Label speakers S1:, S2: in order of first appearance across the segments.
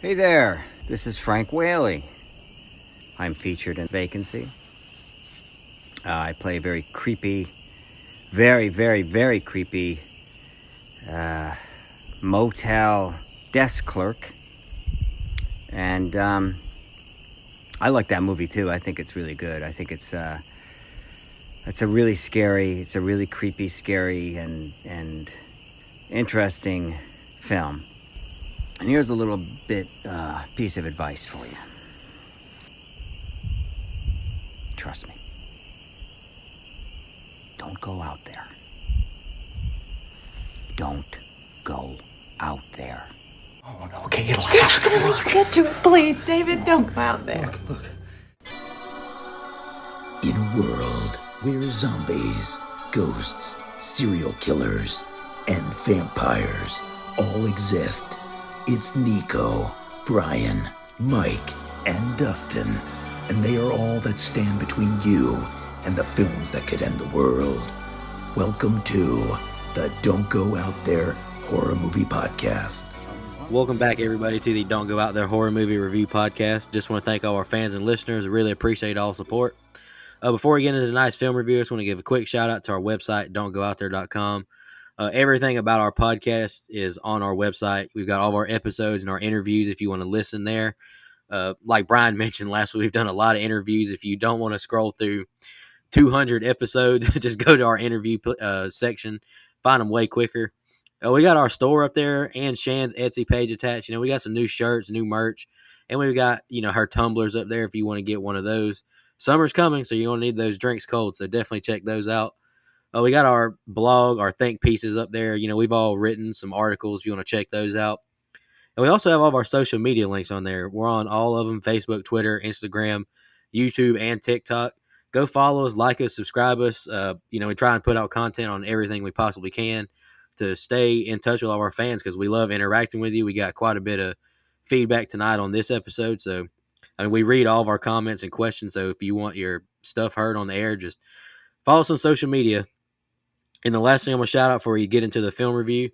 S1: Hey there, this is Frank Whaley. I'm featured in Vacancy. I play a very creepy, very creepy motel desk clerk. And I like that movie too. I think it's really good. I think it's a really scary, it's a really creepy, scary, and interesting film. And here's a little piece of advice for you. Trust me. Don't go out there. Don't go out there.
S2: Oh, no, okay, it'll happen.
S3: You're gonna get to it, please, David. Don't go out there.
S2: Look.
S4: In a world where zombies, ghosts, serial killers, and vampires all exist, it's Nico, Brian, Mike, and Dustin, and they are all that stand between you and the films that could end the world. Welcome to the Don't Go Out There Horror Movie Podcast.
S5: Welcome back, everybody, to the Don't Go Out There Horror Movie Review Podcast. Just want to thank all our fans and listeners. I really appreciate all support. Before we get into tonight's film review, I just want to give a quick shout out to our website, don'tgooutthere.com. Everything about our podcast is on our website. We've got all of our episodes and our interviews if you want to listen there. Like Brian mentioned last week, we've done a lot of interviews. If you don't want to scroll through 200 episodes, just go to our interview section. Find them way quicker. We got our store up there and Shan's Etsy page attached. We got some new shirts, new merch, and we've got, her tumblers up there if you want to get one of those. Summer's coming, so you're going to need those drinks cold, so definitely check those out. We got our blog, our think pieces up there. We've all written some articles if you want to check those out. And we also have all of our social media links on there. We're on all of them: Facebook, Twitter, Instagram, YouTube, and TikTok. Go follow us, like us, subscribe us. We try and put out content on everything we possibly can to stay in touch with all our fans because we love interacting with you. We got quite a bit of feedback tonight on this episode. So, we read all of our comments and questions. So if you want your stuff heard on the air, just follow us on social media. And the last thing I'm going to shout out before you get into the film review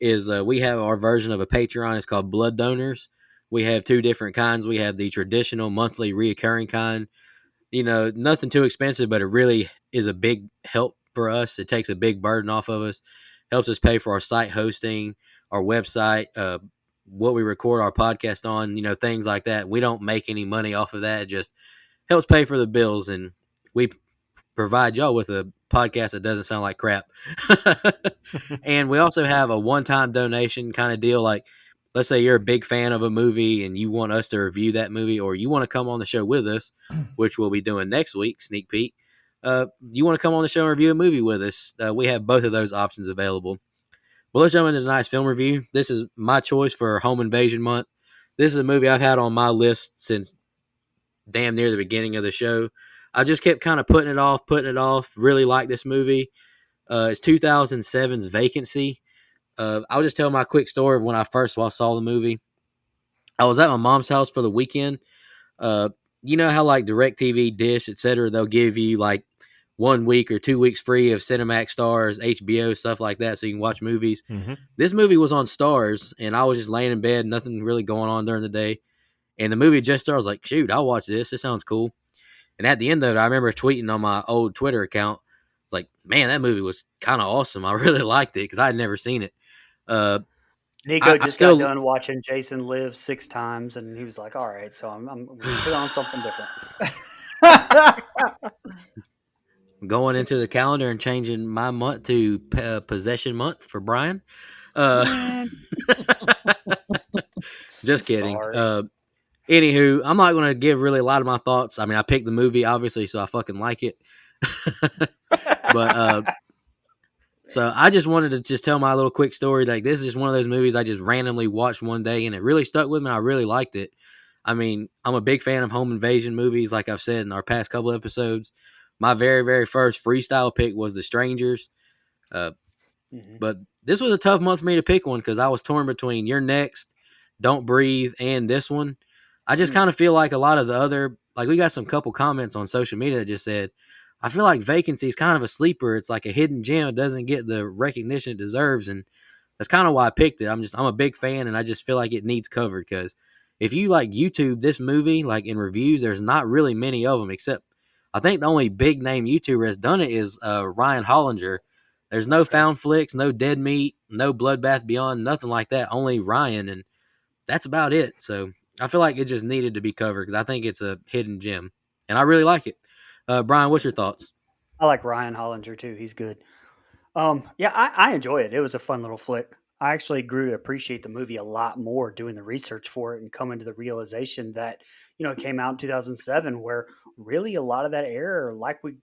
S5: is we have our version of a Patreon. It's called Blood Donors. We have two different kinds. We have the traditional monthly reoccurring kind. Nothing too expensive, but it really is a big help for us. It takes a big burden off of us, helps us pay for our site hosting, our website, what we record our podcast on, things like that. We don't make any money off of that. It just helps pay for the bills, and we provide y'all with a podcast that doesn't sound like crap. And we also have a one-time donation kind of deal. Like, let's say you're a big fan of a movie and you want us to review that movie, or you want to come on the show with us, which we'll be doing next week, sneak peek. You want to come on the show and review a movie with us, we have both of those options available. Well, let's jump into tonight's film review. This is my choice for Home Invasion Month. This is a movie I've had on my list since damn near the beginning of the show. I just kept kind of putting it off. Really like this movie. It's 2007's Vacancy. I'll just tell my quick story of when I first saw the movie. I was at my mom's house for the weekend. You know how like DirecTV, Dish, etc., they'll give you like 1 week or 2 weeks free of Cinemax Stars, HBO, stuff like that, so you can watch movies. Mm-hmm. This movie was on Stars, and I was just laying in bed, nothing really going on during the day. And the movie just started. I was like, shoot, I'll watch this. This sounds cool. And at the end of it, I remember tweeting on my old Twitter account. It's like, man, that movie was kind of awesome. I really liked it because I had never seen it.
S6: Nico got done watching Jason Live 6 times, and he was like, all right, so I'm going to put on something different.
S5: Going into the calendar and changing my month to Possession Month for Brian. Just kidding. Anywho, I'm not going to give really a lot of my thoughts. I picked the movie, obviously, so I fucking like it. But so I just wanted to just tell my little quick story. Like, this is just one of those movies I just randomly watched one day, and it really stuck with me. I really liked it. I'm a big fan of home invasion movies, like I've said in our past couple episodes. My very, very first freestyle pick was The Strangers. But this was a tough month for me to pick one because I was torn between You're Next, Don't Breathe, and this one. I just kind of feel like a lot of the other, like we got some couple comments on social media that just said, I feel like Vacancy is kind of a sleeper. It's like a hidden gem. It doesn't get the recognition it deserves. And that's kind of why I picked it. I'm a big fan, and I just feel like it needs covered because if you like YouTube this movie, like in reviews, there's not really many of them, except I think the only big name YouTuber has done it is Ryan Hollinger. There's no Found Flicks, no Dead Meat, no Bloodbath Beyond, nothing like that. Only Ryan, and that's about it. So I feel like it just needed to be covered because I think it's a hidden gem, and I really like it. Brian, what's your thoughts?
S6: I like Ryan Hollinger too. He's good. Yeah, I enjoy it. It was a fun little flick. I actually grew to appreciate the movie a lot more doing the research for it and coming to the realization that, it came out in 2007 where really a lot of that era, like we,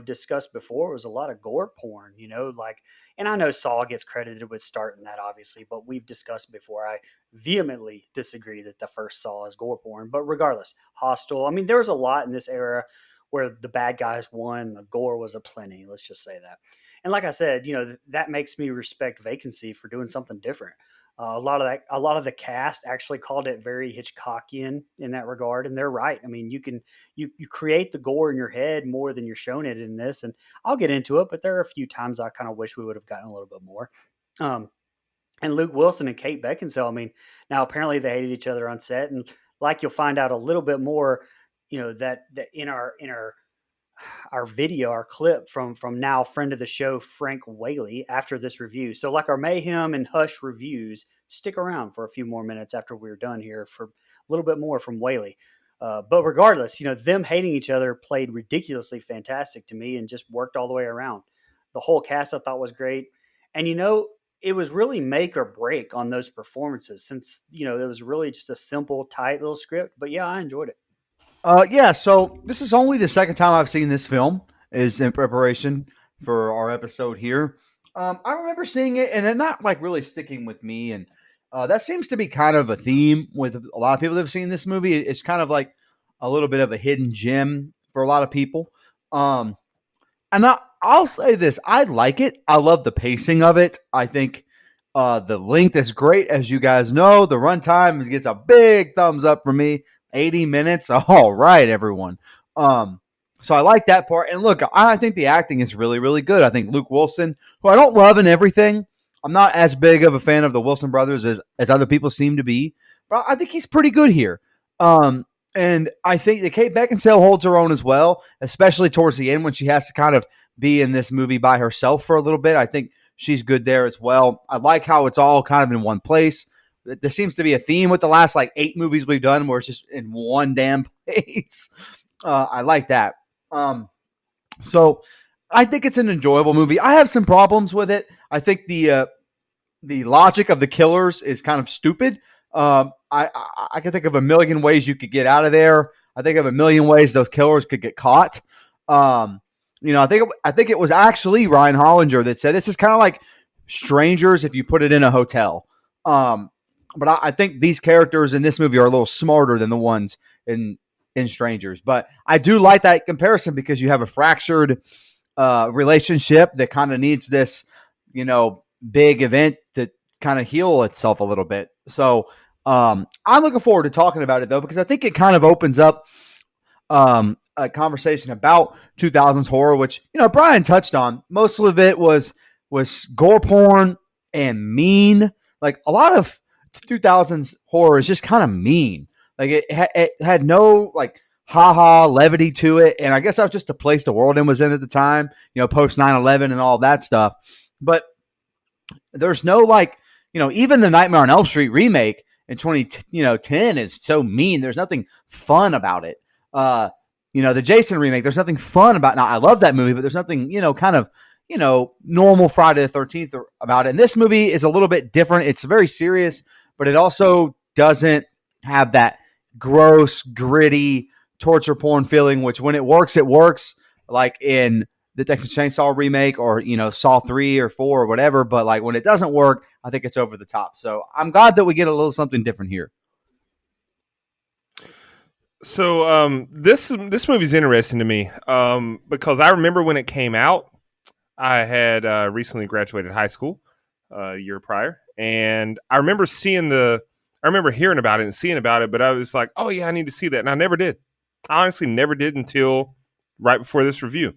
S6: discussed before, was a lot of gore porn, and I know Saw gets credited with starting that obviously, but we've discussed before, I vehemently disagree that the first Saw is gore porn, but regardless, Hostel, I mean, there was a lot in this era where the bad guys won, the gore was aplenty, let's just say that. And like I said, that makes me respect Vacancy for doing something different. A lot of the cast actually called it very Hitchcockian in that regard, and they're right. I mean, you create the gore in your head more than you're showing it in this, and I'll get into it. But there are a few times I kind of wish we would have gotten a little bit more. And Luke Wilson and Kate Beckinsale. I mean, now apparently they hated each other on set, and like you'll find out a little bit more, that in our video, our clip from now friend of the show, Frank Whaley, after this review. So like our Mayhem and Hush reviews, stick around for a few more minutes after we're done here for a little bit more from Whaley. But regardless, them hating each other played ridiculously fantastic to me and just worked all the way around. The whole cast I thought was great. And, it was really make or break on those performances since, it was really just a simple, tight little script. But yeah, I enjoyed it.
S7: Yeah, so this is only the second time I've seen this film is in preparation for our episode here. I remember seeing it and it not like really sticking with me. And that seems to be kind of a theme with a lot of people that have seen this movie. It's kind of like a little bit of a hidden gem for a lot of people. And I'll say this, I like it. I love the pacing of it. I think the length is great. As you guys know, the runtime gets a big thumbs up for me. 80 minutes. All right, everyone. So I like that part. And look, I think the acting is really, really good. I think Luke Wilson, who I don't love in everything, I'm not as big of a fan of the Wilson brothers as other people seem to be, but I think he's pretty good here. And I think that Kate Beckinsale holds her own as well, especially towards the end when she has to kind of be in this movie by herself for a little bit. I think she's good there as well. I like how it's all kind of in one place. There seems to be a theme with the last 8 movies we've done where it's just in one damn place. I like that. So I think it's an enjoyable movie. I have some problems with it. I think the logic of the killers is kind of stupid. I can think of a million ways you could get out of there. I think of a million ways those killers could get caught. I think it was actually Ryan Hollinger that said this is kind of like Strangers if you put it in a hotel. But I think these characters in this movie are a little smarter than the ones in Strangers. But I do like that comparison because you have a fractured relationship that kind of needs this, big event to kind of heal itself a little bit. So I'm looking forward to talking about it, though, because I think it kind of opens up a conversation about 2000s horror, which, Brian touched on. Most of it was gore porn and mean. Like a lot of 2000s horror is just kind of mean. Like it had no haha levity to it, and I guess that was just the place the world was in at the time, post 9/11 and all that stuff. But there's no even the Nightmare on Elm Street remake in 2010 is so mean. There's nothing fun about it. The Jason remake, there's nothing fun about. Now I love that movie, but there's nothing kind of normal Friday the 13th about it. And this movie is a little bit different. It's very serious, but it also doesn't have that gross, gritty torture porn feeling, which when it works, like in the Texas Chainsaw remake or, Saw 3 or 4 or whatever. But when it doesn't work, I think it's over the top. So I'm glad that we get a little something different here.
S8: So this movie's interesting to me because I remember when it came out, I had recently graduated high school a year prior, and I remember hearing about it and seeing about it, but I was like, oh yeah, I need to see that. And I never did. I honestly never did until right before this review.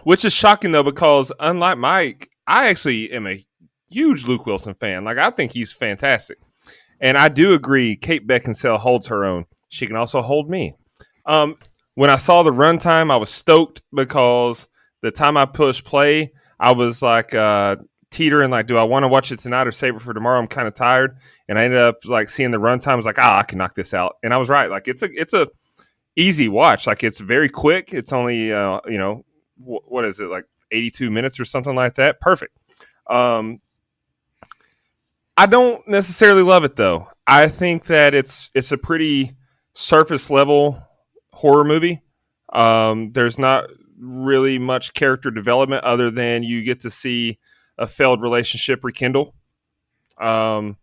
S8: Which is shocking though, because unlike Mike, I actually am a huge Luke Wilson fan. I think he's fantastic. And I do agree, Kate Beckinsale holds her own. She can also hold me. When I saw the runtime, I was stoked because the time I pushed play, I was like teetering, like, do I want to watch it tonight or save it for tomorrow? I'm kind of tired, and I ended up like seeing the runtime. I was like, I can knock this out, and I was right. Like it's a easy watch. Like it's very quick. It's only what is it, like 82 minutes or something like that. Perfect. I don't necessarily love it though. I think that it's a pretty surface level horror movie. There's not really much character development other than you get to see a failed relationship rekindle. Like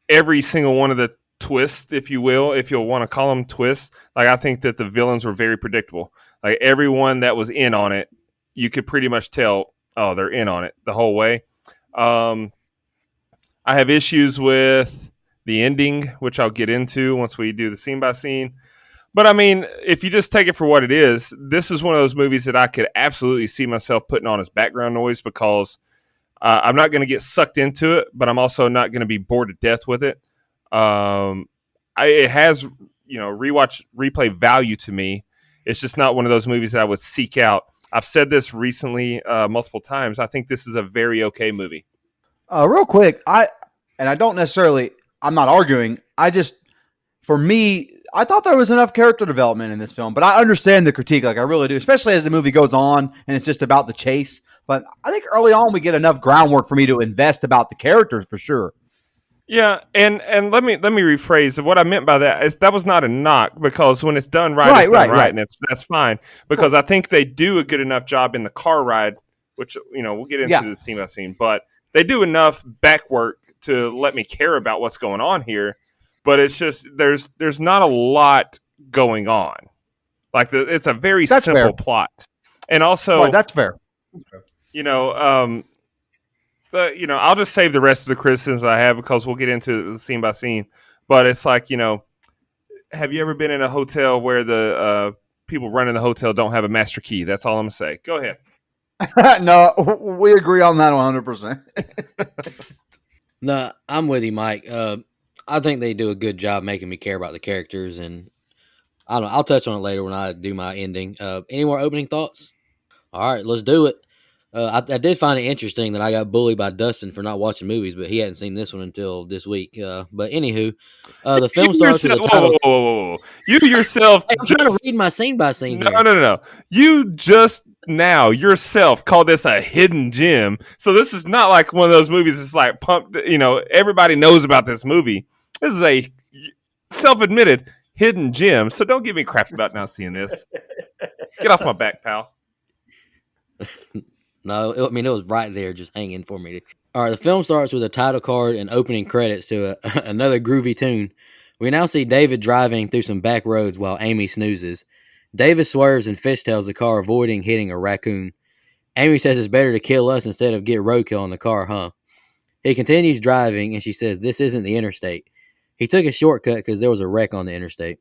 S8: every single one of the twists, if you will, if you'll want to call them twists, like I think that the villains were very predictable. Like everyone that was in on it, you could pretty much tell, oh, they're in on it the whole way. I have issues with the ending, which I'll get into once we do the scene by scene. But I mean, if you just take it for what it is, this is one of those movies that I could absolutely see myself putting on as background noise because I'm not going to get sucked into it, but I'm also not going to be bored to death with it. It has, replay value to me. It's just not one of those movies that I would seek out. I've said this recently multiple times. I think this is a very okay movie.
S7: Real quick, I'm not arguing. For me, I thought there was enough character development in this film, but I understand the critique. Like I really do, especially as the movie goes on and it's just about the chase. But I think early on we get enough groundwork for me to invest about the characters for sure.
S8: Yeah, and let me rephrase. What I meant by that is that was not a knock because when it's done right, it's done right, and that's fine. Because I think they do a good enough job in the car ride, which we'll get into the scene by scene, but they do enough back work to let me care about what's going on here. But it's just there's not a lot going on. Like it's a very simple plot, and also
S7: that's fair.
S8: But I'll just save the rest of the criticisms I have because we'll get into the scene by scene. But it's like have you ever been in a hotel where the people running the hotel don't have a master key? That's all I'm gonna say. Go ahead.
S7: No, we agree on that 100%.
S5: No, I'm with you, Mike. I think they do a good job making me care about the characters, and I don't know. I'll touch on it later when I do my ending. Any more opening thoughts? All right, let's do it. I did find it interesting that I got bullied by Dustin for not watching movies, but he hadn't seen this one until this week. But anywho, the film starts with a title.
S8: Whoa. You yourself.
S5: Hey, I'm trying to read my scene by scene.
S8: No. You just now yourself call this a hidden gem. So this is not like one of those movies. It's like pumped. Everybody knows about this movie. This is a self-admitted hidden gem. So don't give me crap about not seeing this. Get off my back, pal.
S5: No, it was right there just hanging for me. All right, the film starts with a title card and opening credits to another groovy tune. We now see David driving through some back roads while Amy snoozes. David swerves and fishtails the car, avoiding hitting a raccoon. Amy says it's better to kill us instead of get roadkill in the car, huh? He continues driving, and she says this isn't the interstate. He took a shortcut because there was a wreck on the interstate.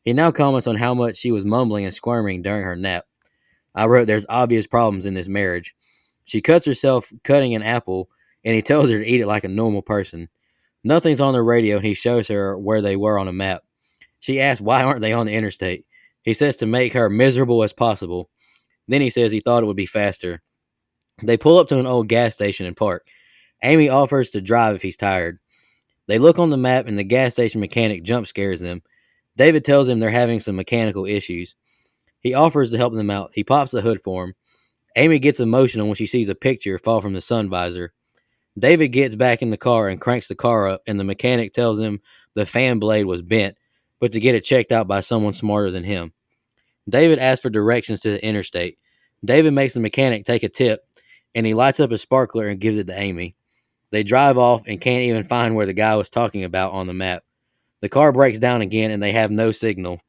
S5: He now comments on how much she was mumbling and squirming during her nap. I wrote, there's obvious problems in this marriage. She cuts herself cutting an apple, and he tells her to eat it like a normal person. Nothing's on the radio, and he shows her where they were on a map. She asks, why aren't they on the interstate? He says to make her miserable as possible. Then he says he thought it would be faster. They pull up to an old gas station and park. Amy offers to drive if he's tired. They look on the map, and the gas station mechanic jump scares them. David tells him they're having some mechanical issues. He offers to help them out. He pops the hood for him. Amy gets emotional when she sees a picture fall from the sun visor. David gets back in the car and cranks the car up, and the mechanic tells him the fan blade was bent, but to get it checked out by someone smarter than him. David asks for directions to the interstate. David makes the mechanic take a tip, and he lights up a sparkler and gives it to Amy. They drive off and can't even find where the guy was talking about on the map. The car breaks down again, and they have no signal.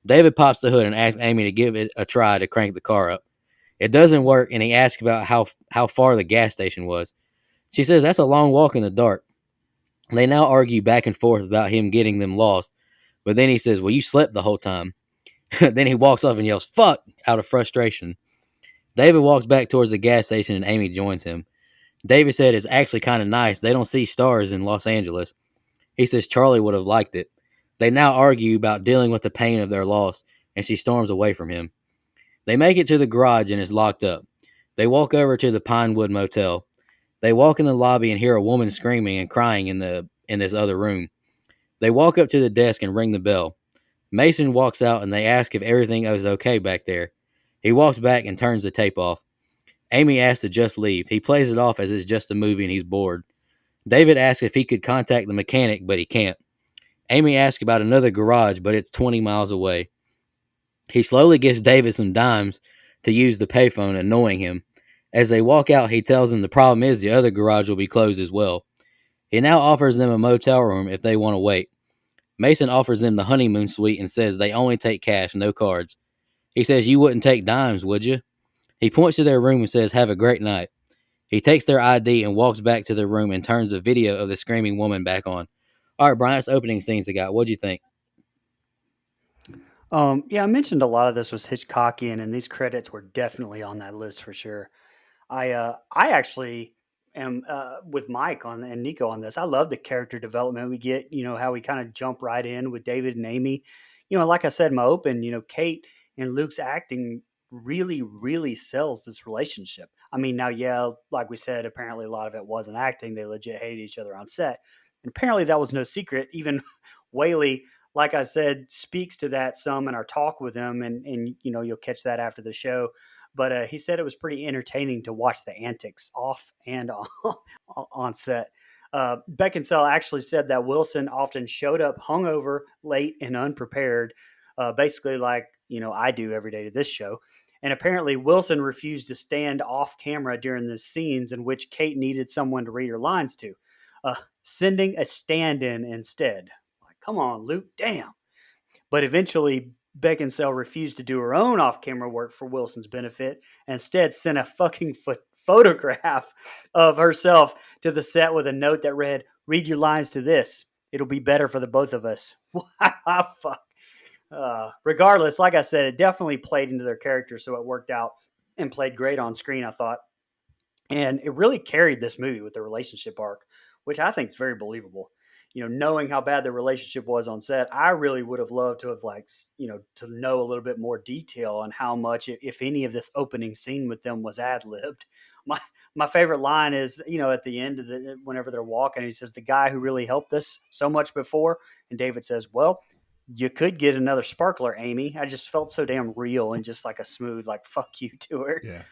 S5: David pops the hood and asks Amy to give it a try to crank the car up. It doesn't work, and he asks about how far the gas station was. She says that's a long walk in the dark. They now argue back and forth about him getting them lost, but then he says, well, you slept the whole time. Then he walks off and yells, fuck, out of frustration. David walks back towards the gas station, and Amy joins him. David said it's actually kind of nice. They don't see stars in Los Angeles. He says Charlie would have liked it. They now argue about dealing with the pain of their loss, and she storms away from him. They make it to the garage and it's locked up. They walk over to the Pinewood Motel. They walk in the lobby and hear a woman screaming and crying in this other room. They walk up to the desk and ring the bell. Mason walks out and they ask if everything is okay back there. He walks back and turns the tape off. Amy asks to just leave. He plays it off as it's just a movie and he's bored. David asks if he could contact the mechanic, but he can't. Amy asks about another garage, but it's 20 miles away. He slowly gives David some dimes to use the payphone, annoying him. As they walk out, he tells them the problem is the other garage will be closed as well. He now offers them a motel room if they want to wait. Mason offers them the honeymoon suite and says they only take cash, no cards. He says, "You wouldn't take dimes, would you?" He points to their room and says, "Have a great night." He takes their ID and walks back to their room and turns the video of the screaming woman back on. All right, Brian, that's the opening scenes I got. What'd you think?
S6: Yeah, I mentioned a lot of this was Hitchcockian, and these credits were definitely on that list for sure. I actually am with Mike on and Nico on this. I love the character development we get. You know how we kind of jump right in with David and Amy. You know, like I said in my open, you know, Kate and Luke's acting really, really sells this relationship. I mean, now, yeah, like we said, apparently a lot of it wasn't acting. They legit hated each other on set, and apparently that was no secret. Even Whaley, like I said, speaks to that some in our talk with him, and you know you'll catch that after the show. But he said it was pretty entertaining to watch the antics off and on set. Beckinsale actually said that Wilson often showed up hungover, late, and unprepared, basically like you know I do every day to this show. And apparently Wilson refused to stand off camera during the scenes in which Kate needed someone to read her lines to, sending a stand-in instead. Like, come on, Luke, damn. But eventually, Beckinsale refused to do her own off camera work for Wilson's benefit and instead sent a fucking photograph of herself to the set with a note that read, "Read your lines to this. It'll be better for the both of us." Fuck. Regardless, like I said, it definitely played into their character, so it worked out and played great on screen, I thought. And it really carried this movie with the relationship arc, which I think is very believable. You know, knowing how bad the relationship was on set, I really would have loved to have to know a little bit more detail on how much, if any, of this opening scene with them was ad libbed. My favorite line is, you know, at the end of whenever they're walking, he says, "The guy who really helped us so much before," and David says, "Well, you could get another sparkler, Amy." I just felt so damn real and just like a smooth, like, fuck you to her.
S8: Yeah.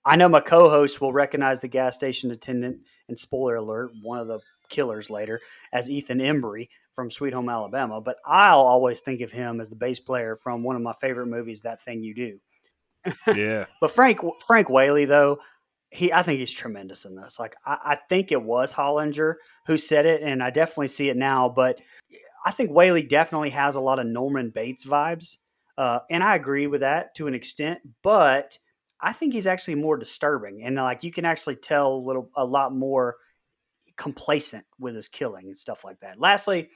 S6: I know my co-host will recognize the gas station attendant, and spoiler alert, one of the killers later, as Ethan Embry from Sweet Home Alabama, but I'll always think of him as the bass player from one of my favorite movies, That Thing You Do.
S8: Yeah.
S6: But Frank Whaley, though, I think he's tremendous in this. Like, I think it was Hollinger who said it, and I definitely see it now, but I think Whaley definitely has a lot of Norman Bates vibes. And I agree with that to an extent, but I think he's actually more disturbing. And like, you can actually tell a lot more complacent with his killing and stuff like that. Lastly,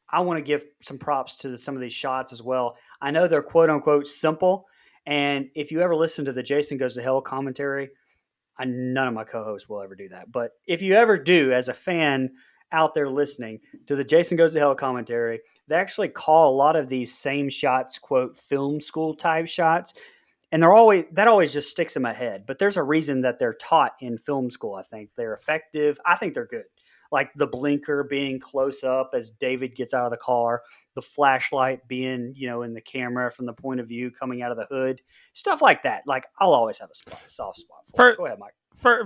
S6: I want to give some props to some of these shots as well. I know they're quote unquote simple. And if you ever listen to the Jason Goes to Hell commentary, none of my co-hosts will ever do that. But if you ever do, as a fan out there listening to the Jason Goes to Hell commentary, they actually call a lot of these same shots, quote, film school type shots. And that always just sticks in my head. But there's a reason that they're taught in film school. I think they're effective. I think they're good. Like the blinker being close up as David gets out of the car, the flashlight being, you know, in the camera from the point of view coming out of the hood, stuff like that. Like, I'll always have a soft spot for it. Go ahead, Mike.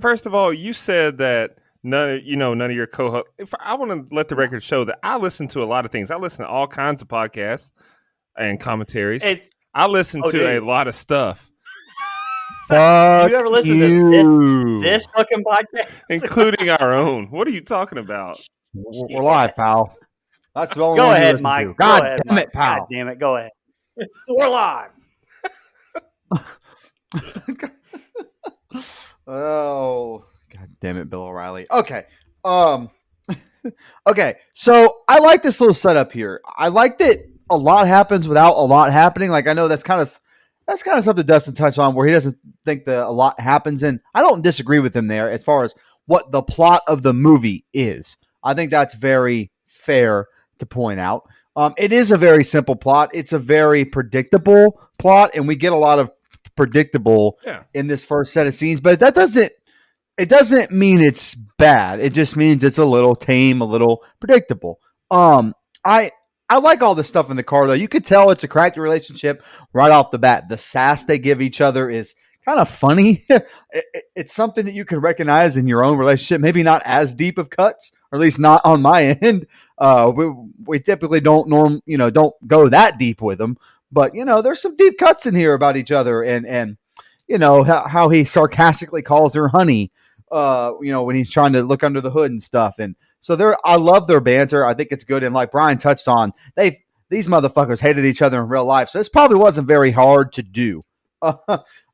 S8: First of all, you said that none of your co-hosts. I want to let the record show that I listen to a lot of things. I listen to all kinds of podcasts and commentaries. I listen to a lot of stuff.
S7: Fuck
S6: you ever listen to this fucking podcast?
S8: Including our own. What are you talking about?
S7: We're live, pal. That's the only
S6: Go
S7: one you
S6: ahead,
S7: listen
S6: Mike.
S7: to. God
S6: ahead,
S7: damn
S6: Mike.
S7: it, pal.
S6: God damn it. Go ahead. We're live.
S7: Oh, God damn it, Bill O'Reilly. Okay. Okay. So I like this little setup here. I like that a lot happens without a lot happening. Like, I know that's that's kind of something Dustin touched on, where he doesn't think that a lot happens. And I don't disagree with him there as far as what the plot of the movie is. I think that's very fair to point out. It is a very simple plot. It's a very predictable plot, and we get a lot of predictable in this first set of scenes. But that doesn't mean it's bad. It just means it's a little tame, a little predictable. I like all this stuff in the car, though. You could tell it's a cracked relationship right off the bat. The sass they give each other is kind of funny. It's something that you can recognize in your own relationship. Maybe not as deep of cuts, or at least not on my end. We typically don't go that deep with them. But, there's some deep cuts in here about each other, and how he sarcastically calls her honey, when he's trying to look under the hood and stuff. And so I love their banter. I think it's good. And like Brian touched on, these motherfuckers hated each other in real life. So this probably wasn't very hard to do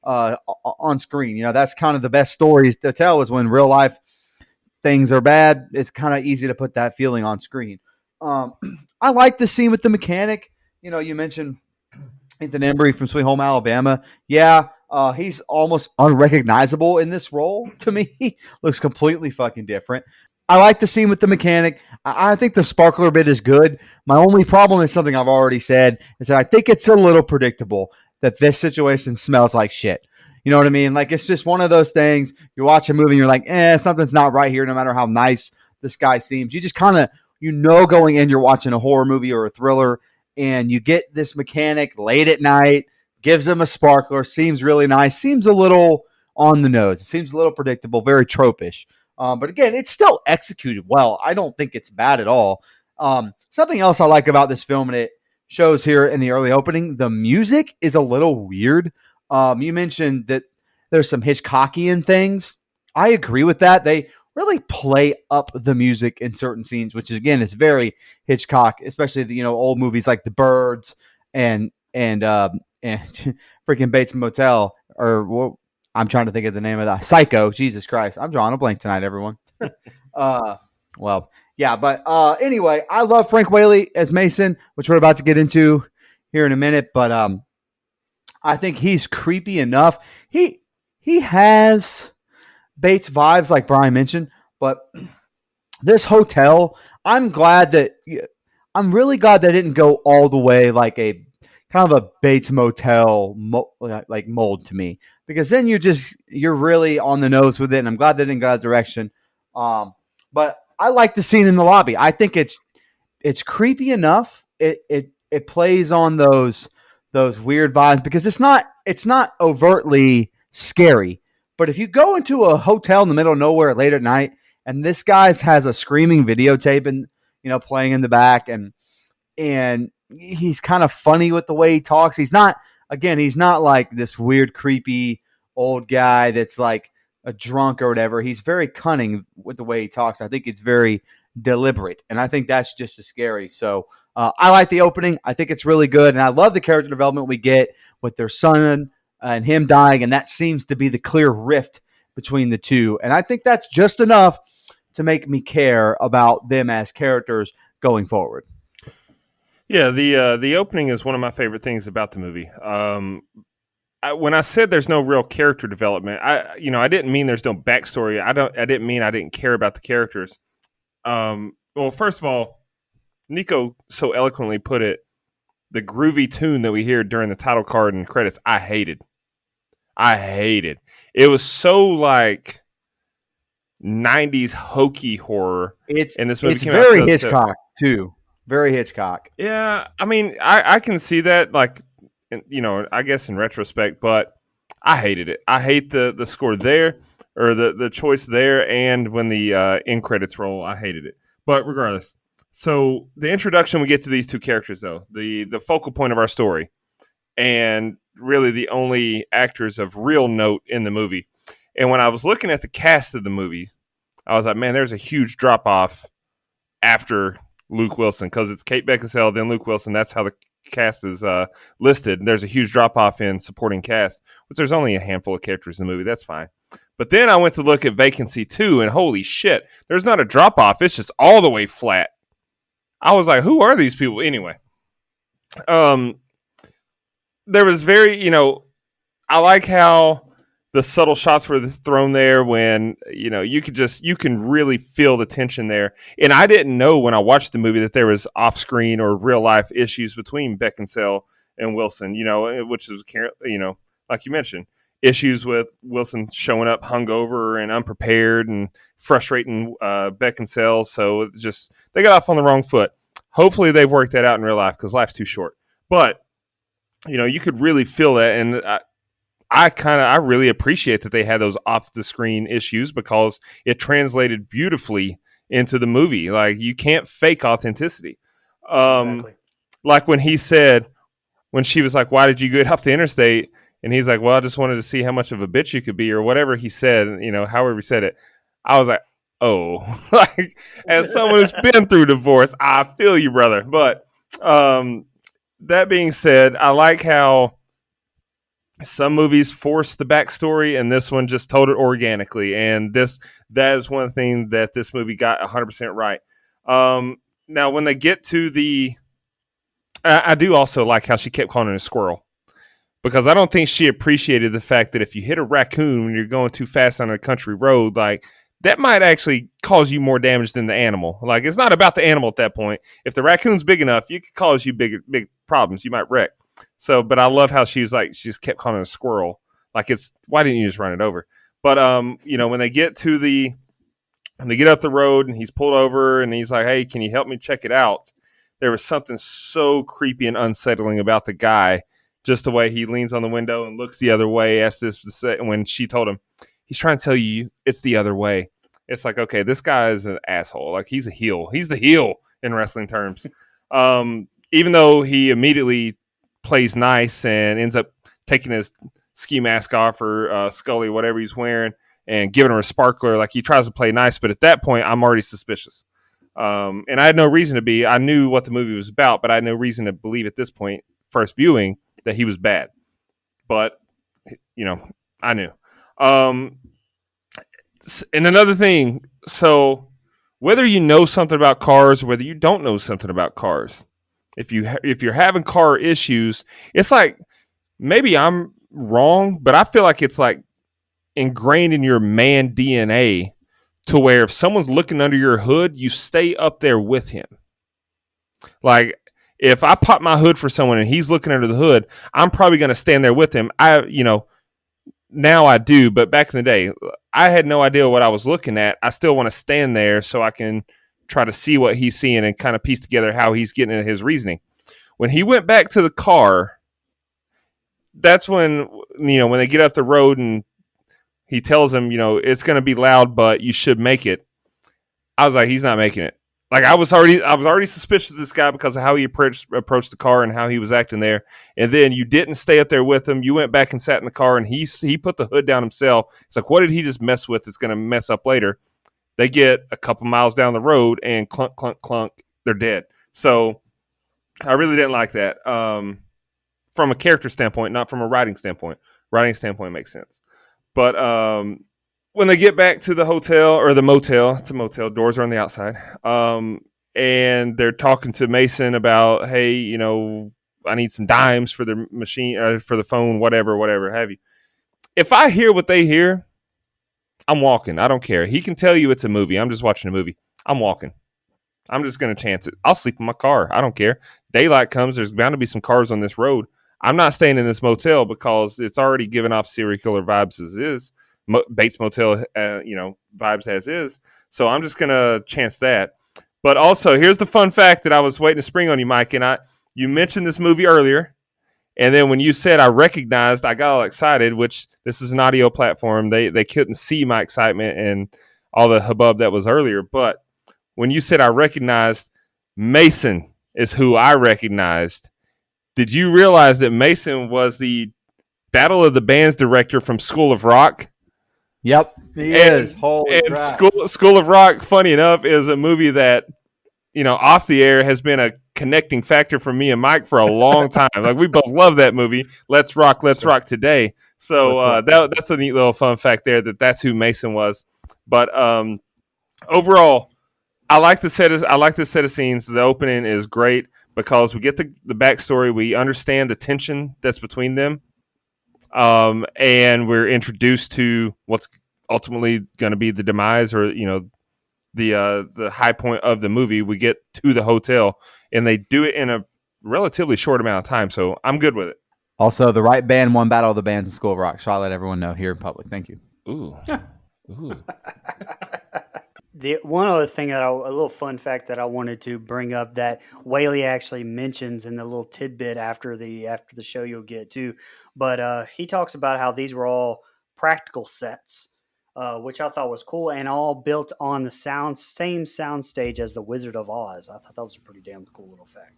S7: on screen. That's kind of the best stories to tell, is when real life things are bad. It's kind of easy to put that feeling on screen. I like the scene with the mechanic. You mentioned Ethan Embry from Sweet Home Alabama. Yeah. He's almost unrecognizable in this role to me. Looks completely fucking different. I like the scene with the mechanic. I think the sparkler bit is good. My only problem is something I've already said, is that I think it's a little predictable that this situation smells like shit. You know what I mean? Like, it's just one of those things. You watch a movie and you're like, something's not right here, no matter how nice this guy seems. You just kind of, going in, you're watching a horror movie or a thriller, and you get this mechanic late at night, gives him a sparkler, seems really nice, seems a little on the nose. It seems a little predictable, very tropish. But again, it's still executed well. I don't think it's bad at all. Something else I like about this film, and it shows here in the early opening, the music is a little weird. You mentioned that there's some Hitchcockian things. I agree with that. They really play up the music in certain scenes, which is, again, it's very Hitchcock, especially the old movies like The Birds and freaking Bates Motel, or I'm trying to think of the name of that. Psycho. Jesus Christ. I'm drawing a blank tonight, everyone. Well, yeah, but anyway, I love Frank Whaley as Mason, which we're about to get into here in a minute, but I think he's creepy enough. He has Bates vibes, like Brian mentioned, but this hotel, I'm really glad they didn't go all the way like a kind of a Bates Motel like mold to me, because then you're really on the nose with it, and I'm glad they didn't go that direction. But I like the scene in the lobby. I think it's creepy enough. It plays on those weird vibes, because it's not overtly scary. But if you go into a hotel in the middle of nowhere late at night, and this guy has a screaming videotape and playing in the back, and he's kind of funny with the way he talks. He's not like this weird, creepy old guy that's like a drunk or whatever. He's very cunning with the way he talks. I think it's very deliberate, and I think that's just as scary. So I like the opening. I think it's really good, and I love the character development we get with their son and him dying, and that seems to be the clear rift between the two. And I think that's just enough to make me care about them as characters going forward.
S8: Yeah, the opening is one of my favorite things about the movie. When I said there's no real character development, I didn't mean there's no backstory. I didn't mean I didn't care about the characters. Well, first of all, Nico so eloquently put it, the groovy tune that we hear during the title card and credits, I hated. It was so like 90s hokey horror.
S7: And this movie came very out Hitchcock too. Very Hitchcock.
S8: Yeah, I mean, I can see that, like, I guess in retrospect, but I hated it. I hate the score there, or the choice there, and when the end credits roll, I hated it. But regardless, so the introduction we get to these two characters, though, the focal point of our story, and really the only actors of real note in the movie. And when I was looking at the cast of the movie, I was like, man, there's a huge drop off after Luke Wilson, because it's Kate Beckinsale, then Luke Wilson. That's how the cast is listed. There's a huge drop off in supporting cast, which there's only a handful of characters in the movie. That's fine. But then I went to look at Vacancy 2, and holy shit, there's not a drop off. It's just all the way flat. I was like, who are these people? Anyway, there was very, I like how the subtle shots were thrown there when, you can really feel the tension there. And I didn't know when I watched the movie that there was off screen or real life issues between Beckinsale and Wilson, which is, like you mentioned, issues with Wilson showing up hungover and unprepared and frustrating Beckinsale. So it just, they got off on the wrong foot. Hopefully they've worked that out in real life because life's too short. But, you could really feel that. And I really appreciate that they had those off the screen issues because it translated beautifully into the movie. Like, you can't fake authenticity.
S6: Exactly.
S8: Like when she was like, "Why did you get off the interstate?" And he's like, "Well, I just wanted to see how much of a bitch you could be," or whatever he said, however he said it. I was like, oh, like, as someone who's been through divorce, I feel you, brother. But that being said, I like how some movies force the backstory, and this one just told it organically. And that is one thing that this movie got 100% right. Now, when they get to I do also like how she kept calling it a squirrel, because I don't think she appreciated the fact that if you hit a raccoon when you're going too fast on a country road, like, that might actually cause you more damage than the animal. Like, it's not about the animal at that point. If the raccoon's big enough, it could cause you big problems. You might wreck. So, but I love how she just kept calling it a squirrel. Like, why didn't you just run it over? But, when they get up the road and he's pulled over and he's like, "Hey, can you help me check it out?" There was something so creepy and unsettling about the guy. Just the way he leans on the window and looks the other way. Asked this to say, when she told him, he's trying to tell you it's the other way. It's like, okay, this guy is an asshole. Like, he's a heel. He's the heel in wrestling terms. Even though he immediately plays nice and ends up taking his ski mask off, or Scully, whatever he's wearing, and giving her a sparkler. Like, he tries to play nice, but at that point, I'm already suspicious. And I had no reason to be. I knew what the movie was about, but I had no reason to believe at this point, first viewing, that he was bad. But, I knew. And another thing, so whether you know something about cars or whether you don't know something about cars, if you're having car issues, it's like, maybe I'm wrong, but I feel like it's like ingrained in your man DNA to where if someone's looking under your hood, you stay up there with him. Like, if I pop my hood for someone and he's looking under the hood, I'm probably going to stand there with him. Now I do, but back in the day, I had no idea what I was looking at. I still want to stand there so I can try to see what he's seeing and kind of piece together how he's getting at his reasoning. When he went back to the car, that's when they get up the road and he tells him, it's going to be loud, but you should make it. I was like, he's not making it. Like, I was already suspicious of this guy because of how he approached the car and how he was acting there. And then you didn't stay up there with him. You went back and sat in the car, and he put the hood down himself. It's like, what did he just mess with that's going to mess up later? They get a couple miles down the road, and clunk, clunk, clunk, they're dead. So I really didn't like that. From a character standpoint, not from a writing standpoint. Writing standpoint makes sense. But when they get back to the hotel or the motel, it's a motel, doors are on the outside. And they're talking to Mason about, hey, I need some dimes for the machine, for the phone, whatever have you. If I hear what they hear, I'm walking. I don't care. He can tell you it's a movie. I'm just watching a movie. I'm walking. I'm just going to chance it. I'll sleep in my car. I don't care. Daylight comes. There's bound to be some cars on this road. I'm not staying in this motel because it's already given off serial killer vibes as is. Bates Motel, vibes as is. So I'm just going to chance that. But also, here's the fun fact that I was waiting to spring on you, Mike. And you mentioned this movie earlier. And then when you said I recognized, I got all excited, which this is an audio platform. They couldn't see my excitement and all the hubbub that was earlier. But when you said I recognized, Mason is who I recognized. Did you realize that Mason was the Battle of the Bands director from School of Rock?
S7: Yep, he is. Holy crap.
S8: School of Rock, funny enough, is a movie that, off the air has been a connecting factor for me and Mike for a long time. Like, we both love that movie. Let's rock today. So that's a neat little fun fact there. That's who Mason was. But overall, I like the set of scenes. The opening is great because we get the backstory. We understand the tension that's between them. And we're introduced to what's ultimately going to be the demise, or the high point of the movie. We get to the hotel, and they do it in a relatively short amount of time. So I'm good with it.
S7: Also, the right band won Battle of the Bands in School of Rock. So I'll let everyone know here in public. Thank you.
S8: Ooh, ooh.
S6: The one other thing a little fun fact that I wanted to bring up that Whaley actually mentions in the little tidbit after the show you'll get too, but he talks about how these were all practical sets, which I thought was cool, and all built on the same sound stage as the Wizard of Oz. I thought that was a pretty damn cool little fact.